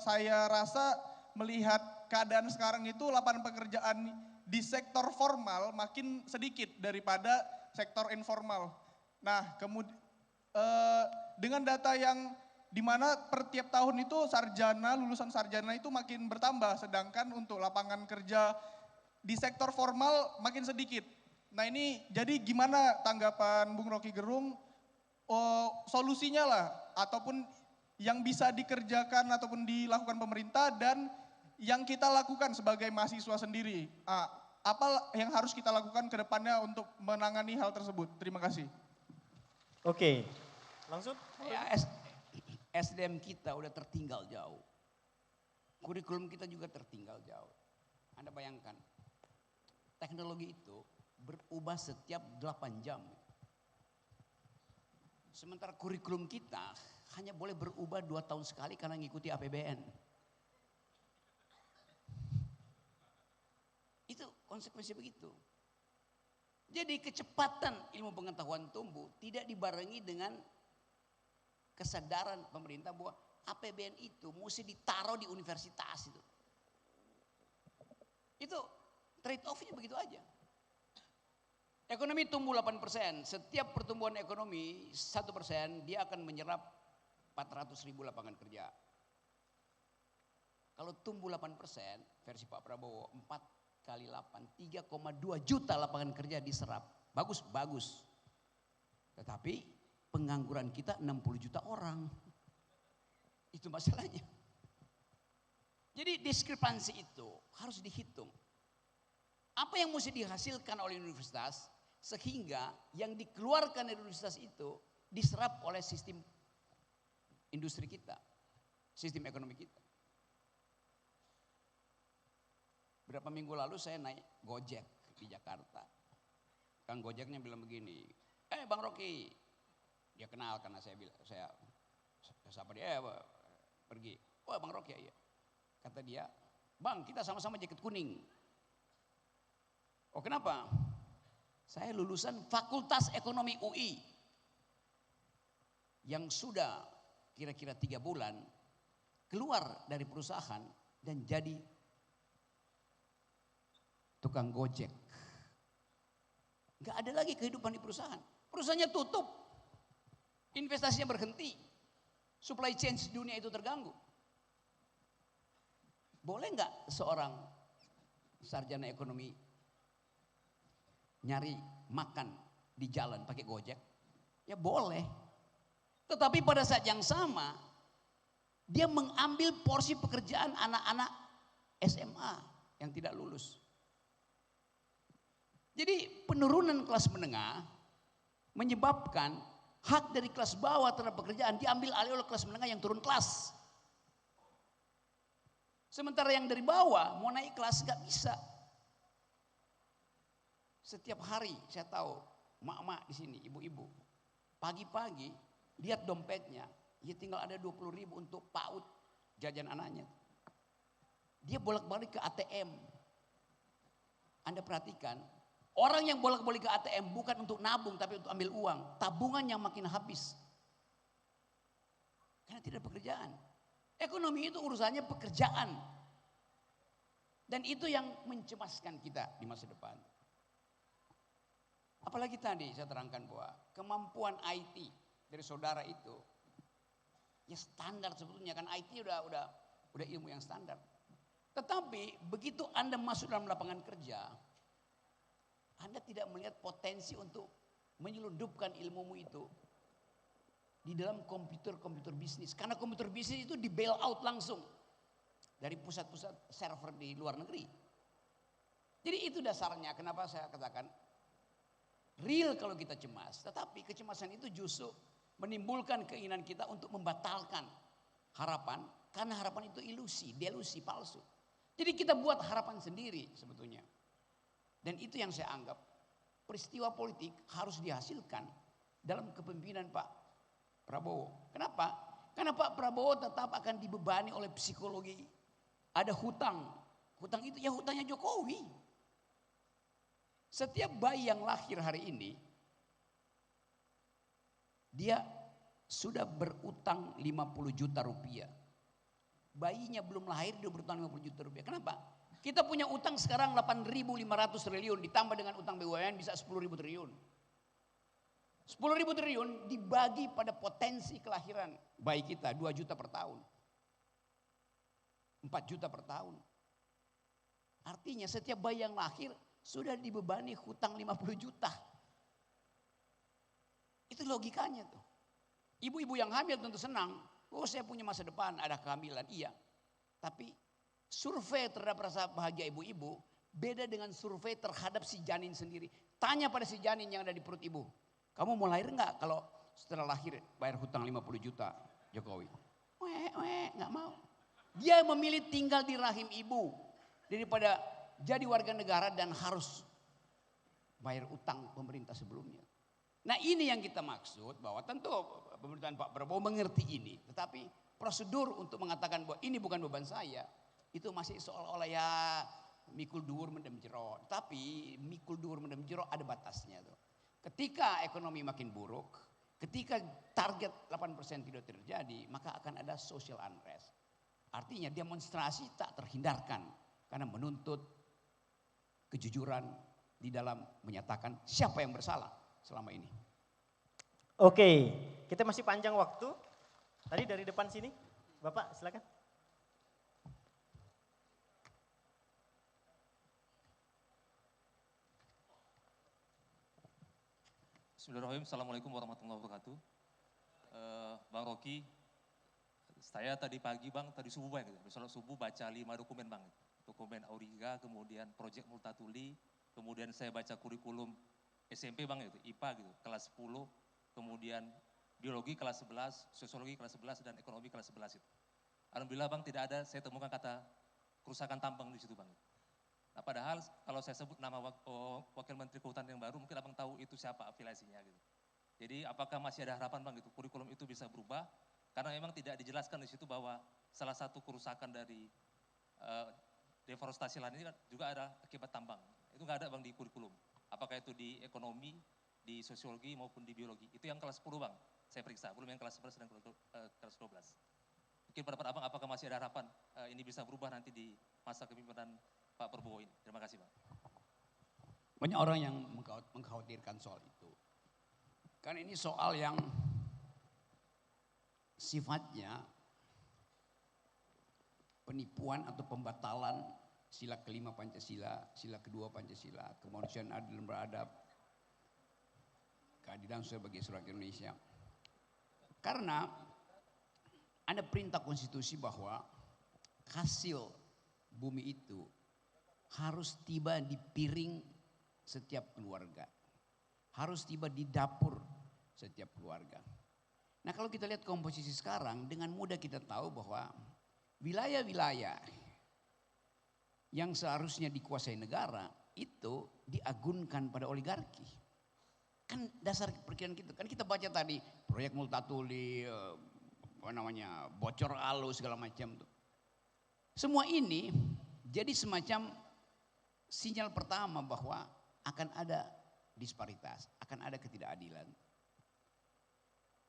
saya rasa melihat keadaan sekarang itu lapangan pekerjaan di sektor formal makin sedikit daripada sektor informal. Nah, kemudian dengan data yang dimana per tiap tahun itu lulusan sarjana itu makin bertambah, sedangkan untuk lapangan kerja di sektor formal makin sedikit. Nah ini jadi gimana tanggapan Bung Rocky Gerung, solusinya lah, ataupun yang bisa dikerjakan ataupun dilakukan pemerintah dan yang kita lakukan sebagai mahasiswa sendiri. Apa yang harus kita lakukan ke depannya untuk menangani hal tersebut? Terima kasih. Oke, langsung. Ya, SDM kita udah tertinggal jauh. Kurikulum kita juga tertinggal jauh. Anda bayangkan, teknologi itu berubah setiap 8 jam. Sementara kurikulum kita hanya boleh berubah 2 tahun sekali karena ngikuti APBN. Itu konsekuensi begitu. Jadi kecepatan ilmu pengetahuan tumbuh tidak dibarengi dengan kesadaran pemerintah bahwa APBN itu mesti ditaruh di universitas itu. Itu trade off-nya begitu aja. Ekonomi tumbuh 8%, setiap pertumbuhan ekonomi 1% dia akan menyerap 400.000 lapangan kerja. Kalau tumbuh 8%, versi Pak Prabowo 4 kali 8, 3,2 juta lapangan kerja diserap. Bagus, bagus. Tetapi pengangguran kita 60 juta orang. Itu masalahnya. Jadi diskrepansi itu harus dihitung. Apa yang mesti dihasilkan oleh universitas sehingga yang dikeluarkan dari universitas itu diserap oleh sistem industri kita, sistem ekonomi kita. Berapa minggu lalu saya naik Gojek di Jakarta. Kang Gojeknya bilang begini, Bang Rocky. Dia kenal karena saya bilang, saya sapa dia, pergi. Oh Bang Rocky ya. Kata dia, Bang kita sama-sama jaket kuning. Oh kenapa? Saya lulusan Fakultas Ekonomi UI. Yang sudah kira-kira 3 bulan keluar dari perusahaan dan jadi tukang Gojek. Gak ada lagi kehidupan di perusahaan. Perusahaannya tutup. Investasinya berhenti. Supply chain dunia itu terganggu. Boleh nggak seorang sarjana ekonomi nyari makan di jalan pakai Gojek? Ya boleh. Tetapi pada saat yang sama dia mengambil porsi pekerjaan anak-anak SMA yang tidak lulus. Jadi penurunan kelas menengah menyebabkan hak dari kelas bawah terhadap pekerjaan diambil alih oleh kelas menengah yang turun kelas. Sementara yang dari bawah mau naik kelas gak bisa. Setiap hari saya tahu mak-mak di sini, ibu-ibu. Pagi-pagi lihat dompetnya, ya tinggal ada 20.000 untuk PAUD jajan anaknya. Dia bolak-balik ke ATM. Anda perhatikan, orang yang bolak-balik ke ATM bukan untuk nabung tapi untuk ambil uang. Tabungan yang makin habis. Karena tidak pekerjaan. Ekonomi itu urusannya pekerjaan. Dan itu yang mencemaskan kita di masa depan. Apalagi tadi saya terangkan bahwa kemampuan IT dari saudara itu ya standar sebetulnya kan IT udah ilmu yang standar. Tetapi begitu Anda masuk dalam lapangan kerja, Anda tidak melihat potensi untuk menyelundupkan ilmumu itu di dalam komputer bisnis. Karena komputer bisnis itu di bail out langsung dari pusat-pusat server di luar negeri. Jadi itu dasarnya kenapa saya katakan real kalau kita cemas. Tetapi kecemasan itu justru menimbulkan keinginan kita untuk membatalkan harapan. Karena harapan itu ilusi, delusi, palsu. Jadi kita buat harapan sendiri sebetulnya. Dan itu yang saya anggap peristiwa politik harus dihasilkan dalam kepemimpinan Pak Prabowo. Kenapa? Karena Pak Prabowo tetap akan dibebani oleh psikologi. Ada hutang. Hutang itu ya hutangnya Jokowi. Setiap bayi yang lahir hari ini, dia sudah berutang 50 juta rupiah. Bayinya belum lahir dia berutang 50 juta rupiah. Kenapa? Kita punya utang sekarang 8.500 triliun ditambah dengan utang BUMN bisa 10.000 triliun. 10.000 triliun dibagi pada potensi kelahiran bayi kita 2 juta per tahun. 4 juta per tahun. Artinya setiap bayi yang lahir sudah dibebani hutang 50 juta. Itu logikanya tuh. Ibu-ibu yang hamil tentu senang. Oh saya punya masa depan, ada kehamilan, iya. Tapi survei terhadap rasa bahagia ibu-ibu beda dengan survei terhadap si janin sendiri. Tanya pada si janin yang ada di perut ibu. Kamu mau lahir enggak kalau setelah lahir bayar hutang 50 juta Jokowi? Enggak mau. Dia memilih tinggal di rahim ibu daripada jadi warga negara dan harus bayar utang pemerintah sebelumnya. Nah ini yang kita maksud bahwa tentu pemerintahan Pak Prabowo mengerti ini. Tetapi prosedur untuk mengatakan bahwa ini bukan beban saya. Itu masih seolah-olah ya mikul dhuwur mendem jero. Tapi mikul dhuwur mendem jero ada batasnya tuh. Ketika ekonomi makin buruk, ketika target 8% tidak terjadi, maka akan ada social unrest. Artinya demonstrasi tak terhindarkan karena menuntut kejujuran di dalam menyatakan siapa yang bersalah selama ini. Oke, kita masih panjang waktu. Tadi dari depan sini, Bapak silakan. Bismillahirrahmanirrahim. Assalamualaikum warahmatullahi wabarakatuh. Bang Rocky, saya tadi pagi Bang, tadi subuh Bang, misalnya subuh baca 5 dokumen Bang. Dokumen Auriga, kemudian Project Multatuli, kemudian saya baca kurikulum SMP Bang itu, IPA gitu, kelas 10, kemudian biologi kelas 11, sosiologi kelas 11, dan ekonomi kelas 11 itu. Alhamdulillah Bang tidak ada, saya temukan kata kerusakan tambang di situ Bang. Nah padahal kalau saya sebut nama Wakil Menteri Kehutanan yang baru, mungkin Abang tahu itu siapa afiliasinya gitu. Jadi apakah masih ada harapan Bang gitu, kurikulum itu bisa berubah? Karena memang tidak dijelaskan di situ bahwa salah satu kerusakan dari deforestasi lahan ini kan juga ada akibat tambang. Itu nggak ada Bang di kurikulum. Apakah itu di ekonomi, di sosiologi maupun di biologi. Itu yang kelas 10 Bang, saya periksa. Belum yang kelas 11 dan kelas 12. Mungkin pendapat Abang apakah masih ada harapan ini bisa berubah nanti di masa kepemimpinan Pak Prabowo ini. Terima kasih Bang. Banyak orang yang mengkhawatirkan soal itu. Kan ini soal yang sifatnya penipuan atau pembatalan sila kelima Pancasila, sila kedua Pancasila, kemanusiaan adil dan beradab, keadilan sebagai rakyat Indonesia. Karena ada perintah konstitusi bahwa hasil bumi itu harus tiba di piring setiap keluarga. Harus tiba di dapur setiap keluarga. Nah kalau kita lihat komposisi sekarang, dengan mudah kita tahu bahwa wilayah-wilayah yang seharusnya dikuasai negara itu diagunkan pada oligarki. Kan dasar perkiraan kita, kan kita baca tadi proyek Multatuli, bocor alu segala macam tuh. Semua ini jadi semacam sinyal pertama bahwa akan ada disparitas, akan ada ketidakadilan.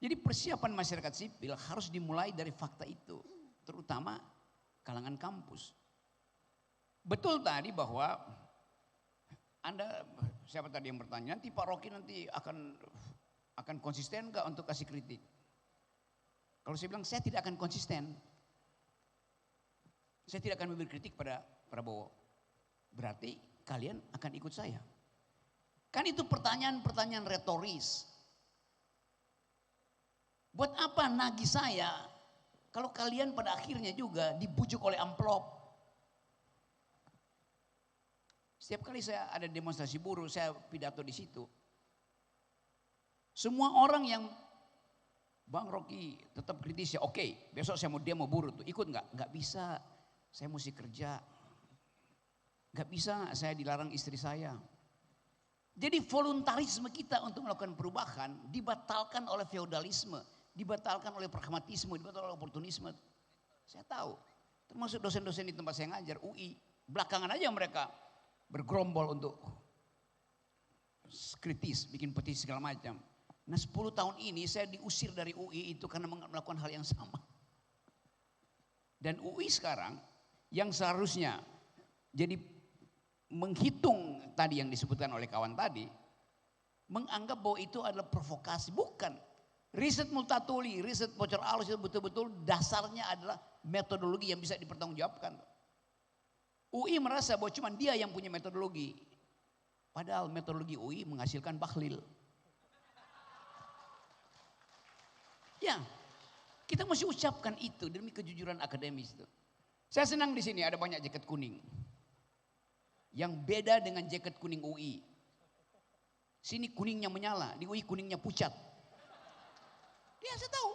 Jadi persiapan masyarakat sipil harus dimulai dari fakta itu, terutama kalangan kampus. Betul tadi bahwa Anda, siapa tadi yang bertanya, nanti Pak Rocky nanti akan konsisten nggak untuk kasih kritik? Kalau saya bilang saya tidak akan konsisten. Saya tidak akan memberi kritik pada Prabowo. Berarti kalian akan ikut saya. Kan itu pertanyaan-pertanyaan retoris. Buat apa nagih saya kalau kalian pada akhirnya juga dibujuk oleh amplop? Setiap kali saya ada demonstrasi buruh, saya pidato di situ. Semua orang yang Bang Rocky tetap kritis ya, oke, besok saya mau demo buruh tuh, ikut nggak? Nggak bisa, saya mesti kerja. Nggak bisa, saya dilarang istri saya. Jadi voluntarisme kita untuk melakukan perubahan dibatalkan oleh feodalisme, dibatalkan oleh pragmatisme, dibatalkan oleh oportunisme. Saya tahu, termasuk dosen-dosen di tempat saya ngajar, UI, belakangan aja mereka bergerombol untuk kritis, bikin petisi segala macam. Nah 10 tahun ini saya diusir dari UI itu karena melakukan hal yang sama. Dan UI sekarang yang seharusnya jadi menghitung tadi yang disebutkan oleh kawan tadi, menganggap bahwa itu adalah provokasi. Bukan. Riset Multatuli, riset bocor alus itu betul-betul dasarnya adalah metodologi yang bisa dipertanggungjawabkan. UI merasa bahwa cuma dia yang punya metodologi. Padahal metodologi UI menghasilkan bahlil. Ya, Kita mesti ucapkan itu demi kejujuran akademis itu. Saya senang di sini ada banyak jaket kuning. Yang beda dengan jaket kuning UI. Sini kuningnya menyala, di UI kuningnya pucat. Ya saya tahu.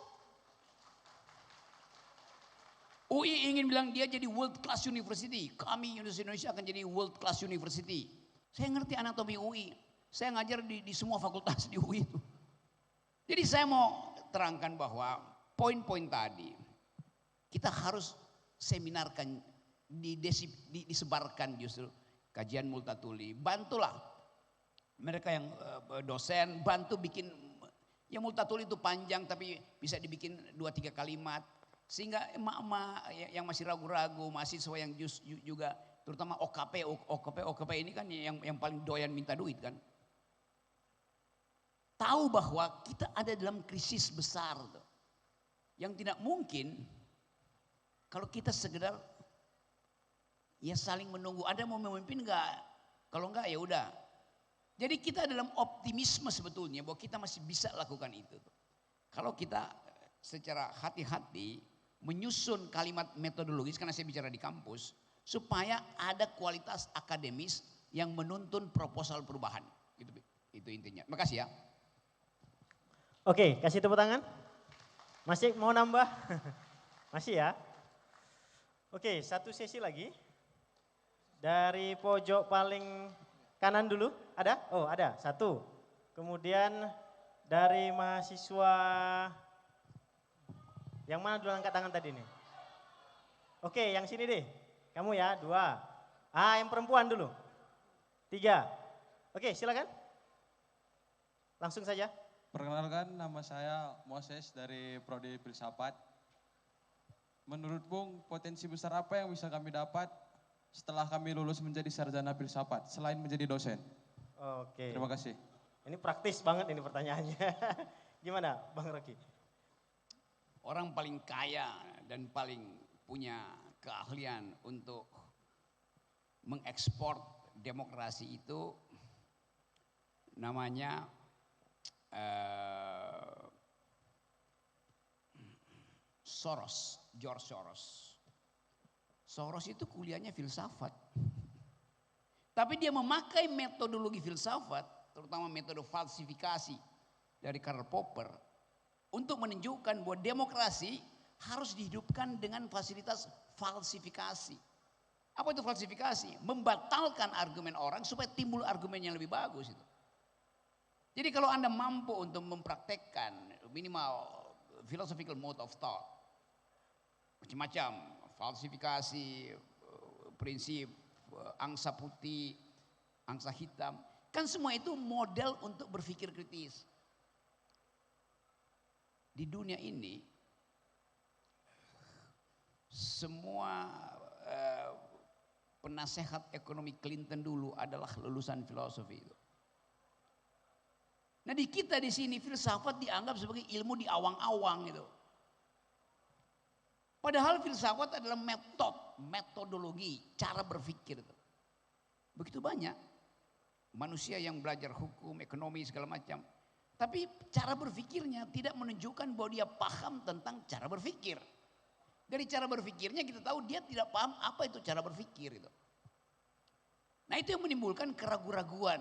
UI ingin bilang dia jadi world class university. Kami Universitas Indonesia akan jadi world class university. Saya ngerti anatomi UI. Saya ngajar di semua fakultas di UI itu. Jadi saya mau terangkan bahwa poin-poin tadi kita harus seminarkan, disebarkan justru kajian Multatuli. Bantulah mereka yang dosen, bantu bikin, ya Multatuli itu panjang tapi bisa dibikin 2-3 kalimat. Sehingga emak-emak yang masih ragu-ragu, mahasiswa yang juga terutama OKP ini kan yang paling doyan minta duit kan. Tahu bahwa kita ada dalam krisis besar tuh. Yang tidak mungkin kalau kita sekedar ya saling menunggu, ada mau memimpin enggak? Kalau enggak ya udah. Jadi kita dalam optimisme sebetulnya bahwa kita masih bisa lakukan itu tuh. Kalau kita secara hati-hati menyusun kalimat metodologis, karena saya bicara di kampus, supaya ada kualitas akademis yang menuntun proposal perubahan. Itu intinya. Makasih ya. Oke, kasih tepuk tangan. Masih mau nambah? Masih ya? Oke, satu sesi lagi. Dari pojok paling kanan dulu, ada? Oh ada, satu. Kemudian dari mahasiswa, yang mana dulu angkat tangan tadi nih? Oke, yang sini deh. Kamu ya, 2. Yang perempuan dulu. 3. Oke, silakan. Langsung saja. Perkenalkan, nama saya Moses dari Prodi Filsafat. Menurut Bung, potensi besar apa yang bisa kami dapat setelah kami lulus menjadi sarjana filsafat selain menjadi dosen? Oke. Terima kasih. Ini praktis banget ini pertanyaannya. Gimana Bang Rocky? Orang paling kaya dan paling punya keahlian untuk mengekspor demokrasi itu namanya Soros, George Soros. Soros itu kuliahnya filsafat. Tapi dia memakai metodologi filsafat, terutama metode falsifikasi dari Karl Popper, untuk menunjukkan bahwa demokrasi harus dihidupkan dengan fasilitas falsifikasi. Apa itu falsifikasi? Membatalkan argumen orang supaya timbul argumen yang lebih bagus itu. Jadi kalau Anda mampu untuk mempraktekkan minimal philosophical mode of thought, macam-macam, falsifikasi, prinsip, angsa putih, angsa hitam, kan semua itu model untuk berpikir kritis. Di dunia ini semua penasehat ekonomi Clinton dulu adalah lulusan filosofi itu. Nah di kita di sini filsafat dianggap sebagai ilmu di awang-awang gitu. Padahal filsafat adalah metodologi, cara berpikir itu. Begitu banyak manusia yang belajar hukum, ekonomi segala macam. Tapi cara berpikirnya tidak menunjukkan bahwa dia paham tentang cara berpikir. Dari cara berpikirnya kita tahu dia tidak paham apa itu cara berpikir itu. Nah itu yang menimbulkan keraguan-raguan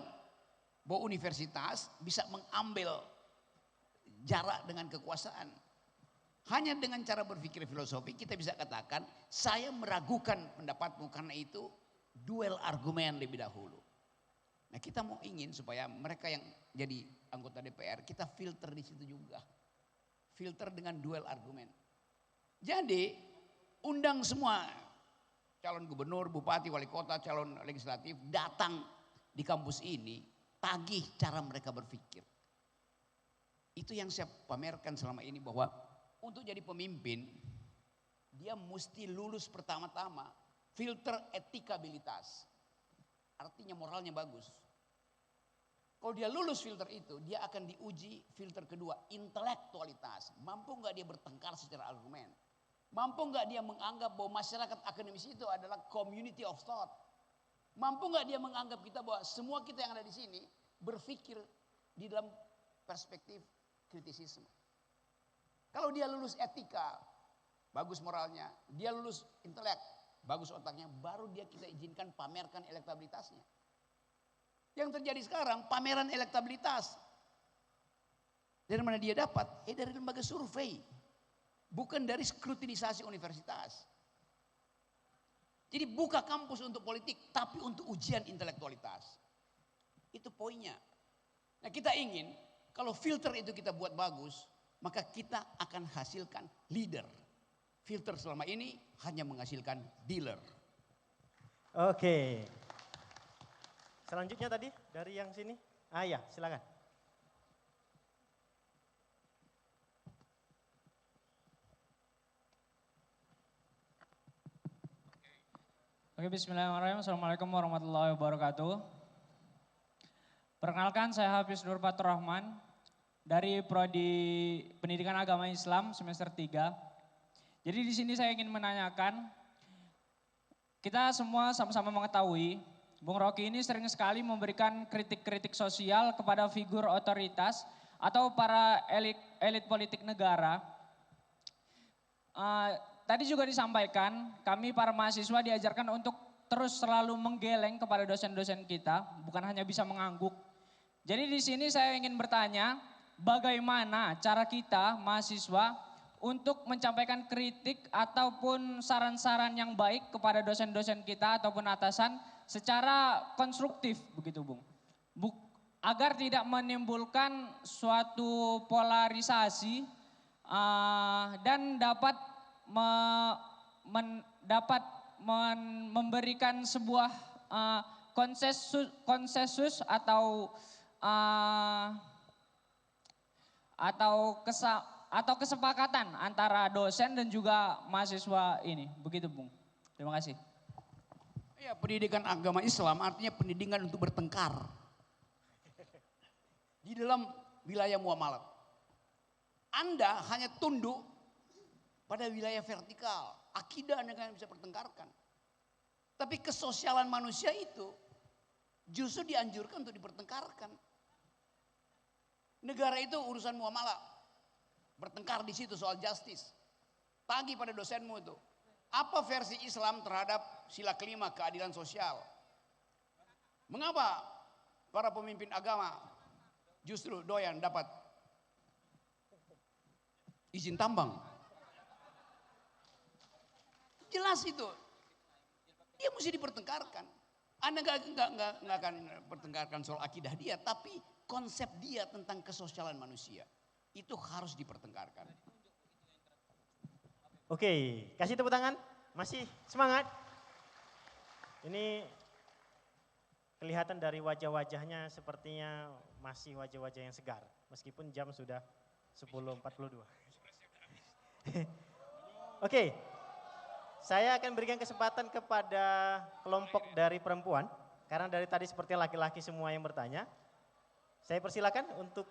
bahwa universitas bisa mengambil jarak dengan kekuasaan. Hanya dengan cara berpikir filosofi kita bisa katakan saya meragukan pendapatmu karena itu duel argumen lebih dahulu. Nah kita mau ingin supaya mereka yang jadi anggota DPR kita filter di situ juga. Filter dengan duel argumen. Jadi undang semua calon gubernur, bupati, wali kota, calon legislatif datang di kampus ini, tagih cara mereka berpikir. Itu yang saya pamerkan selama ini bahwa untuk jadi pemimpin dia mesti lulus pertama-tama filter etikabilitas. Artinya moralnya bagus. Kalau dia lulus filter itu, dia akan diuji filter kedua, intelektualitas. Mampu nggak dia bertengkar secara argumen? Mampu nggak dia menganggap bahwa masyarakat akademis itu adalah community of thought? Mampu nggak dia menganggap kita bahwa semua kita yang ada di sini berpikir di dalam perspektif kritisisme? Kalau dia lulus etika, bagus moralnya. Dia lulus intelek, bagus otaknya. Baru dia kita izinkan pamerkan elektabilitasnya. Yang terjadi sekarang pameran elektabilitas. Dari mana dia dapat? Dari lembaga survei. Bukan dari skrutinisasi universitas. Jadi buka kampus untuk politik, tapi untuk ujian intelektualitas. Itu poinnya. Nah kita ingin, kalau filter itu kita buat bagus, maka kita akan hasilkan leader. Filter selama ini hanya menghasilkan dealer. Oke. Selanjutnya tadi dari yang sini. Ya, silakan. Oke, bismillahirrahmanirrahim. Assalamualaikum warahmatullahi wabarakatuh. Perkenalkan, saya Hafiz Nur Fatur Rahman dari Prodi Pendidikan Agama Islam semester 3. Jadi di sini saya ingin menanyakan, kita semua sama-sama mengetahui Bung Rocky ini sering sekali memberikan kritik-kritik sosial kepada figur otoritas atau para elit politik negara. Tadi juga disampaikan, kami para mahasiswa diajarkan untuk terus selalu menggeleng kepada dosen-dosen kita, bukan hanya bisa mengangguk. Jadi di sini saya ingin bertanya, bagaimana cara kita mahasiswa untuk menyampaikan kritik ataupun saran-saran yang baik kepada dosen-dosen kita ataupun atasan secara konstruktif begitu Bung. Agar tidak menimbulkan suatu polarisasi dan dapat memberikan sebuah konsensus atau kesepakatan antara dosen dan juga mahasiswa ini. Begitu Bung. Terima kasih. Ya, pendidikan agama Islam artinya pendidikan untuk bertengkar. Di dalam wilayah muamalah. Anda hanya tunduk pada wilayah vertikal. Akidah Anda kan bisa pertengkarkan. Tapi kesosialan manusia itu justru dianjurkan untuk dipertengkarkan. Negara itu urusan muamalah. Bertengkar di situ soal justice. Tagih pada dosenmu itu. Apa versi Islam terhadap sila kelima keadilan sosial? Mengapa para pemimpin agama justru doyan dapat izin tambang? Jelas itu. Dia mesti dipertengkarkan. Anda nggak akan pertengkarkan soal akidah dia, tapi konsep dia tentang kesosialan manusia itu harus dipertengkarkan. Oke, kasih tepuk tangan. Masih semangat. Ini kelihatan dari wajah-wajahnya sepertinya masih wajah-wajah yang segar. Meskipun jam sudah 10.42. Oke, saya akan berikan kesempatan kepada kelompok dari perempuan. Karena dari tadi seperti laki-laki semua yang bertanya. Saya persilakan untuk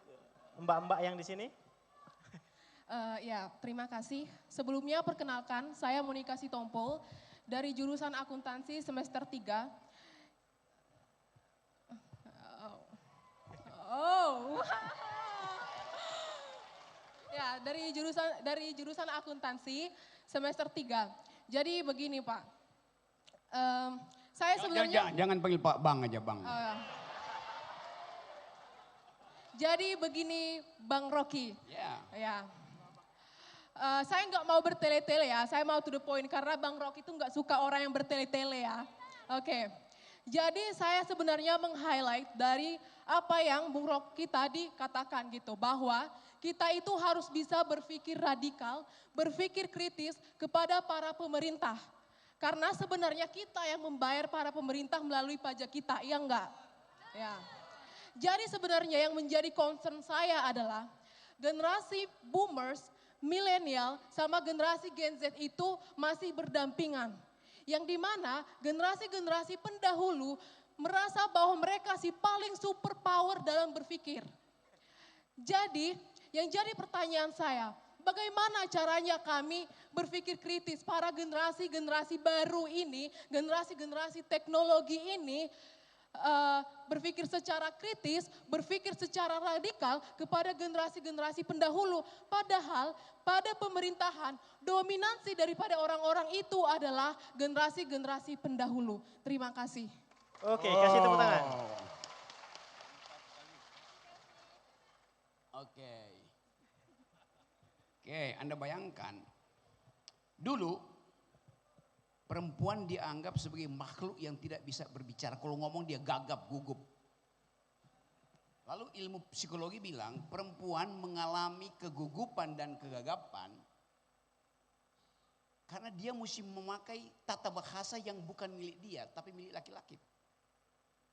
mbak-mbak yang di sini. Ya, terima kasih. Sebelumnya perkenalkan, saya Monika Sitompul dari jurusan akuntansi semester 3. Ya, dari jurusan akuntansi semester 3. Jadi begini, Pak. Saya sebenarnya jangan panggil Pak Bang aja, Bang. Jadi begini, Bang Rocky. Ya. Saya nggak mau bertele-tele ya, saya mau to the point karena Bang Rocky itu nggak suka orang yang bertele-tele ya. Oke. Jadi saya sebenarnya meng-highlight dari apa yang Bung Rocky tadi katakan gitu, bahwa kita itu harus bisa berpikir radikal, berpikir kritis kepada para pemerintah. Karena sebenarnya kita yang membayar para pemerintah melalui pajak kita, iya enggak? Ya. Jadi sebenarnya yang menjadi concern saya adalah generasi boomers, milenial sama generasi Gen Z itu masih berdampingan. Yang dimana generasi-generasi pendahulu merasa bahwa mereka si paling super power dalam berpikir. Jadi yang jadi pertanyaan saya, bagaimana caranya kami berpikir kritis para generasi-generasi baru ini, generasi-generasi teknologi ini berpikir secara kritis, berpikir secara radikal kepada generasi-generasi pendahulu. Padahal pada pemerintahan dominansi daripada orang-orang itu adalah generasi-generasi pendahulu. Terima kasih. Oke, kasih tepuk tangan. Oke. Oke, Anda bayangkan. Dulu perempuan dianggap sebagai makhluk yang tidak bisa berbicara. Kalau ngomong dia gagap, gugup. Lalu ilmu psikologi bilang perempuan mengalami kegugupan dan kegagapan karena dia mesti memakai tata bahasa yang bukan milik dia, tapi milik laki-laki.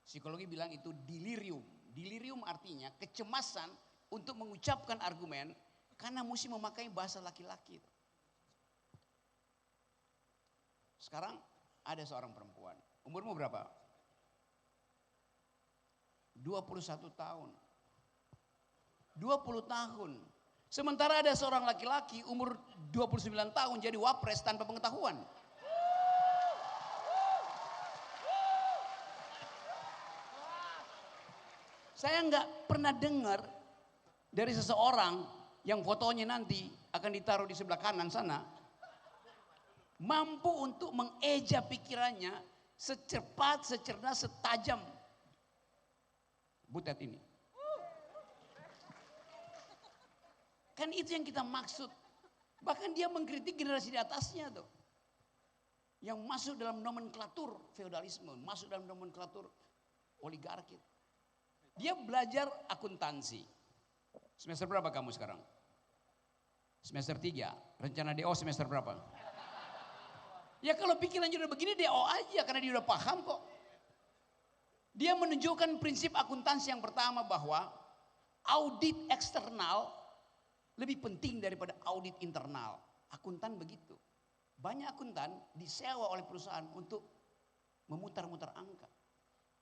Psikologi bilang itu delirium. Delirium artinya kecemasan untuk mengucapkan argumen karena mesti memakai bahasa laki-laki. Sekarang ada seorang perempuan. Umurmu berapa? 21 tahun. 20 tahun. Sementara ada seorang laki-laki umur 29 tahun jadi wapres tanpa pengetahuan. Saya nggak pernah dengar dari seseorang yang fotonya nanti akan ditaruh di sebelah kanan sana, mampu untuk mengeja pikirannya secepat, secerdas, setajam Butet ini. Kan itu yang kita maksud. Bahkan dia mengkritik generasi di atasnya tuh. Yang masuk dalam nomenklatur feodalisme, masuk dalam nomenklatur oligarki. Dia belajar akuntansi. Semester berapa kamu sekarang? Semester 3. Rencana DO semester berapa? Ya kalau pikirannya udah begini DO aja karena dia udah paham kok. Dia menunjukkan prinsip akuntansi yang pertama bahwa audit eksternal lebih penting daripada audit internal. Akuntan begitu. Banyak akuntan disewa oleh perusahaan untuk memutar-mutar angka.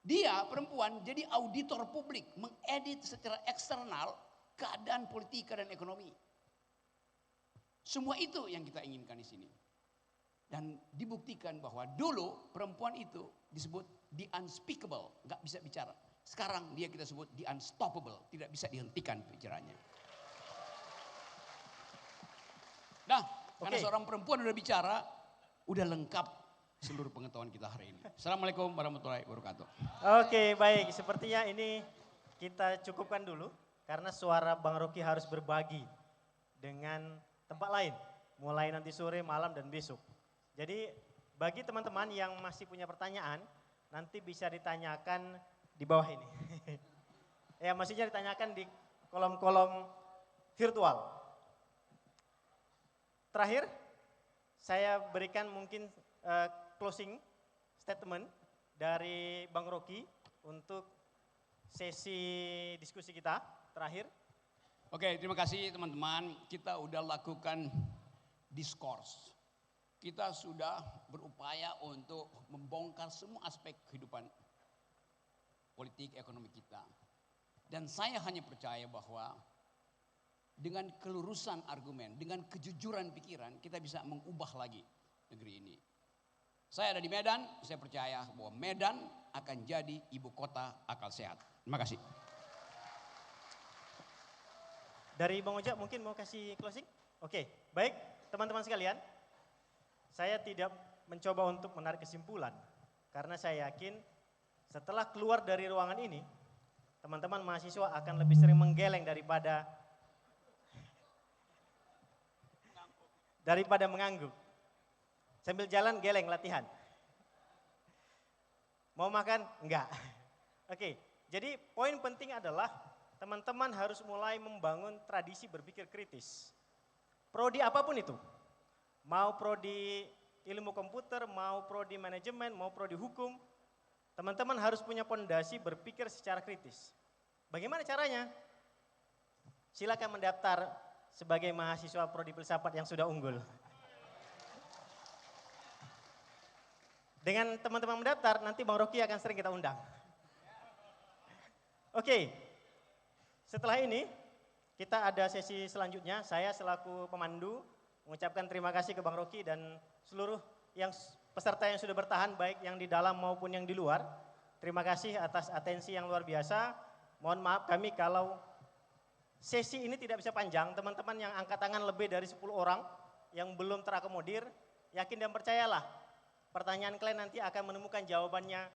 Dia perempuan jadi auditor publik, mengedit secara eksternal keadaan politika dan ekonomi. Semua itu yang kita inginkan di sini. Dan dibuktikan bahwa dulu perempuan itu disebut the unspeakable, nggak bisa bicara. Sekarang dia kita sebut the unstoppable, tidak bisa dihentikan bicaranya. Nah, karena seorang perempuan udah bicara, udah lengkap seluruh pengetahuan kita hari ini. Assalamualaikum warahmatullahi wabarakatuh. Oke, baik. Sepertinya ini kita cukupkan dulu karena suara Bang Rocky harus berbagi dengan tempat lain. Mulai nanti sore, malam, dan besok. Jadi bagi teman-teman yang masih punya pertanyaan, nanti bisa ditanyakan di bawah ini. Ya, maksudnya ditanyakan di kolom-kolom virtual. Terakhir, saya berikan mungkin closing statement dari Bang Rocky untuk sesi diskusi kita terakhir. Oke, terima kasih teman-teman. Kita udah lakukan diskurs. Kita sudah berupaya untuk membongkar semua aspek kehidupan politik ekonomi kita. Dan saya hanya percaya bahwa dengan kelurusan argumen, dengan kejujuran pikiran, kita bisa mengubah lagi negeri ini. Saya ada di Medan, saya percaya bahwa Medan akan jadi ibu kota akal sehat. Terima kasih. Dari Bang Ojak mungkin mau kasih closing? Oke, baik teman-teman sekalian. Saya tidak mencoba untuk menarik kesimpulan. Karena saya yakin setelah keluar dari ruangan ini, teman-teman mahasiswa akan lebih sering menggeleng daripada mengangguk. Sambil jalan geleng latihan. Mau makan? Enggak. Oke, jadi poin penting adalah teman-teman harus mulai membangun tradisi berpikir kritis. Prodi apapun itu. Mau prodi ilmu komputer, mau prodi manajemen, mau prodi hukum. Teman-teman harus punya pondasi berpikir secara kritis. Bagaimana caranya? Silakan mendaftar sebagai mahasiswa prodi filsafat yang sudah unggul. Dengan teman-teman mendaftar, nanti Bang Rocky akan sering kita undang. Oke, setelah ini kita ada sesi selanjutnya. Saya selaku pemandu mengucapkan terima kasih ke Bang Rocky dan seluruh peserta yang sudah bertahan, baik yang di dalam maupun yang di luar. Terima kasih atas atensi yang luar biasa. Mohon maaf kami kalau sesi ini tidak bisa panjang. Teman-teman yang angkat tangan lebih dari 10 orang yang belum terakomodir, yakin dan percayalah pertanyaan kalian nanti akan menemukan jawabannya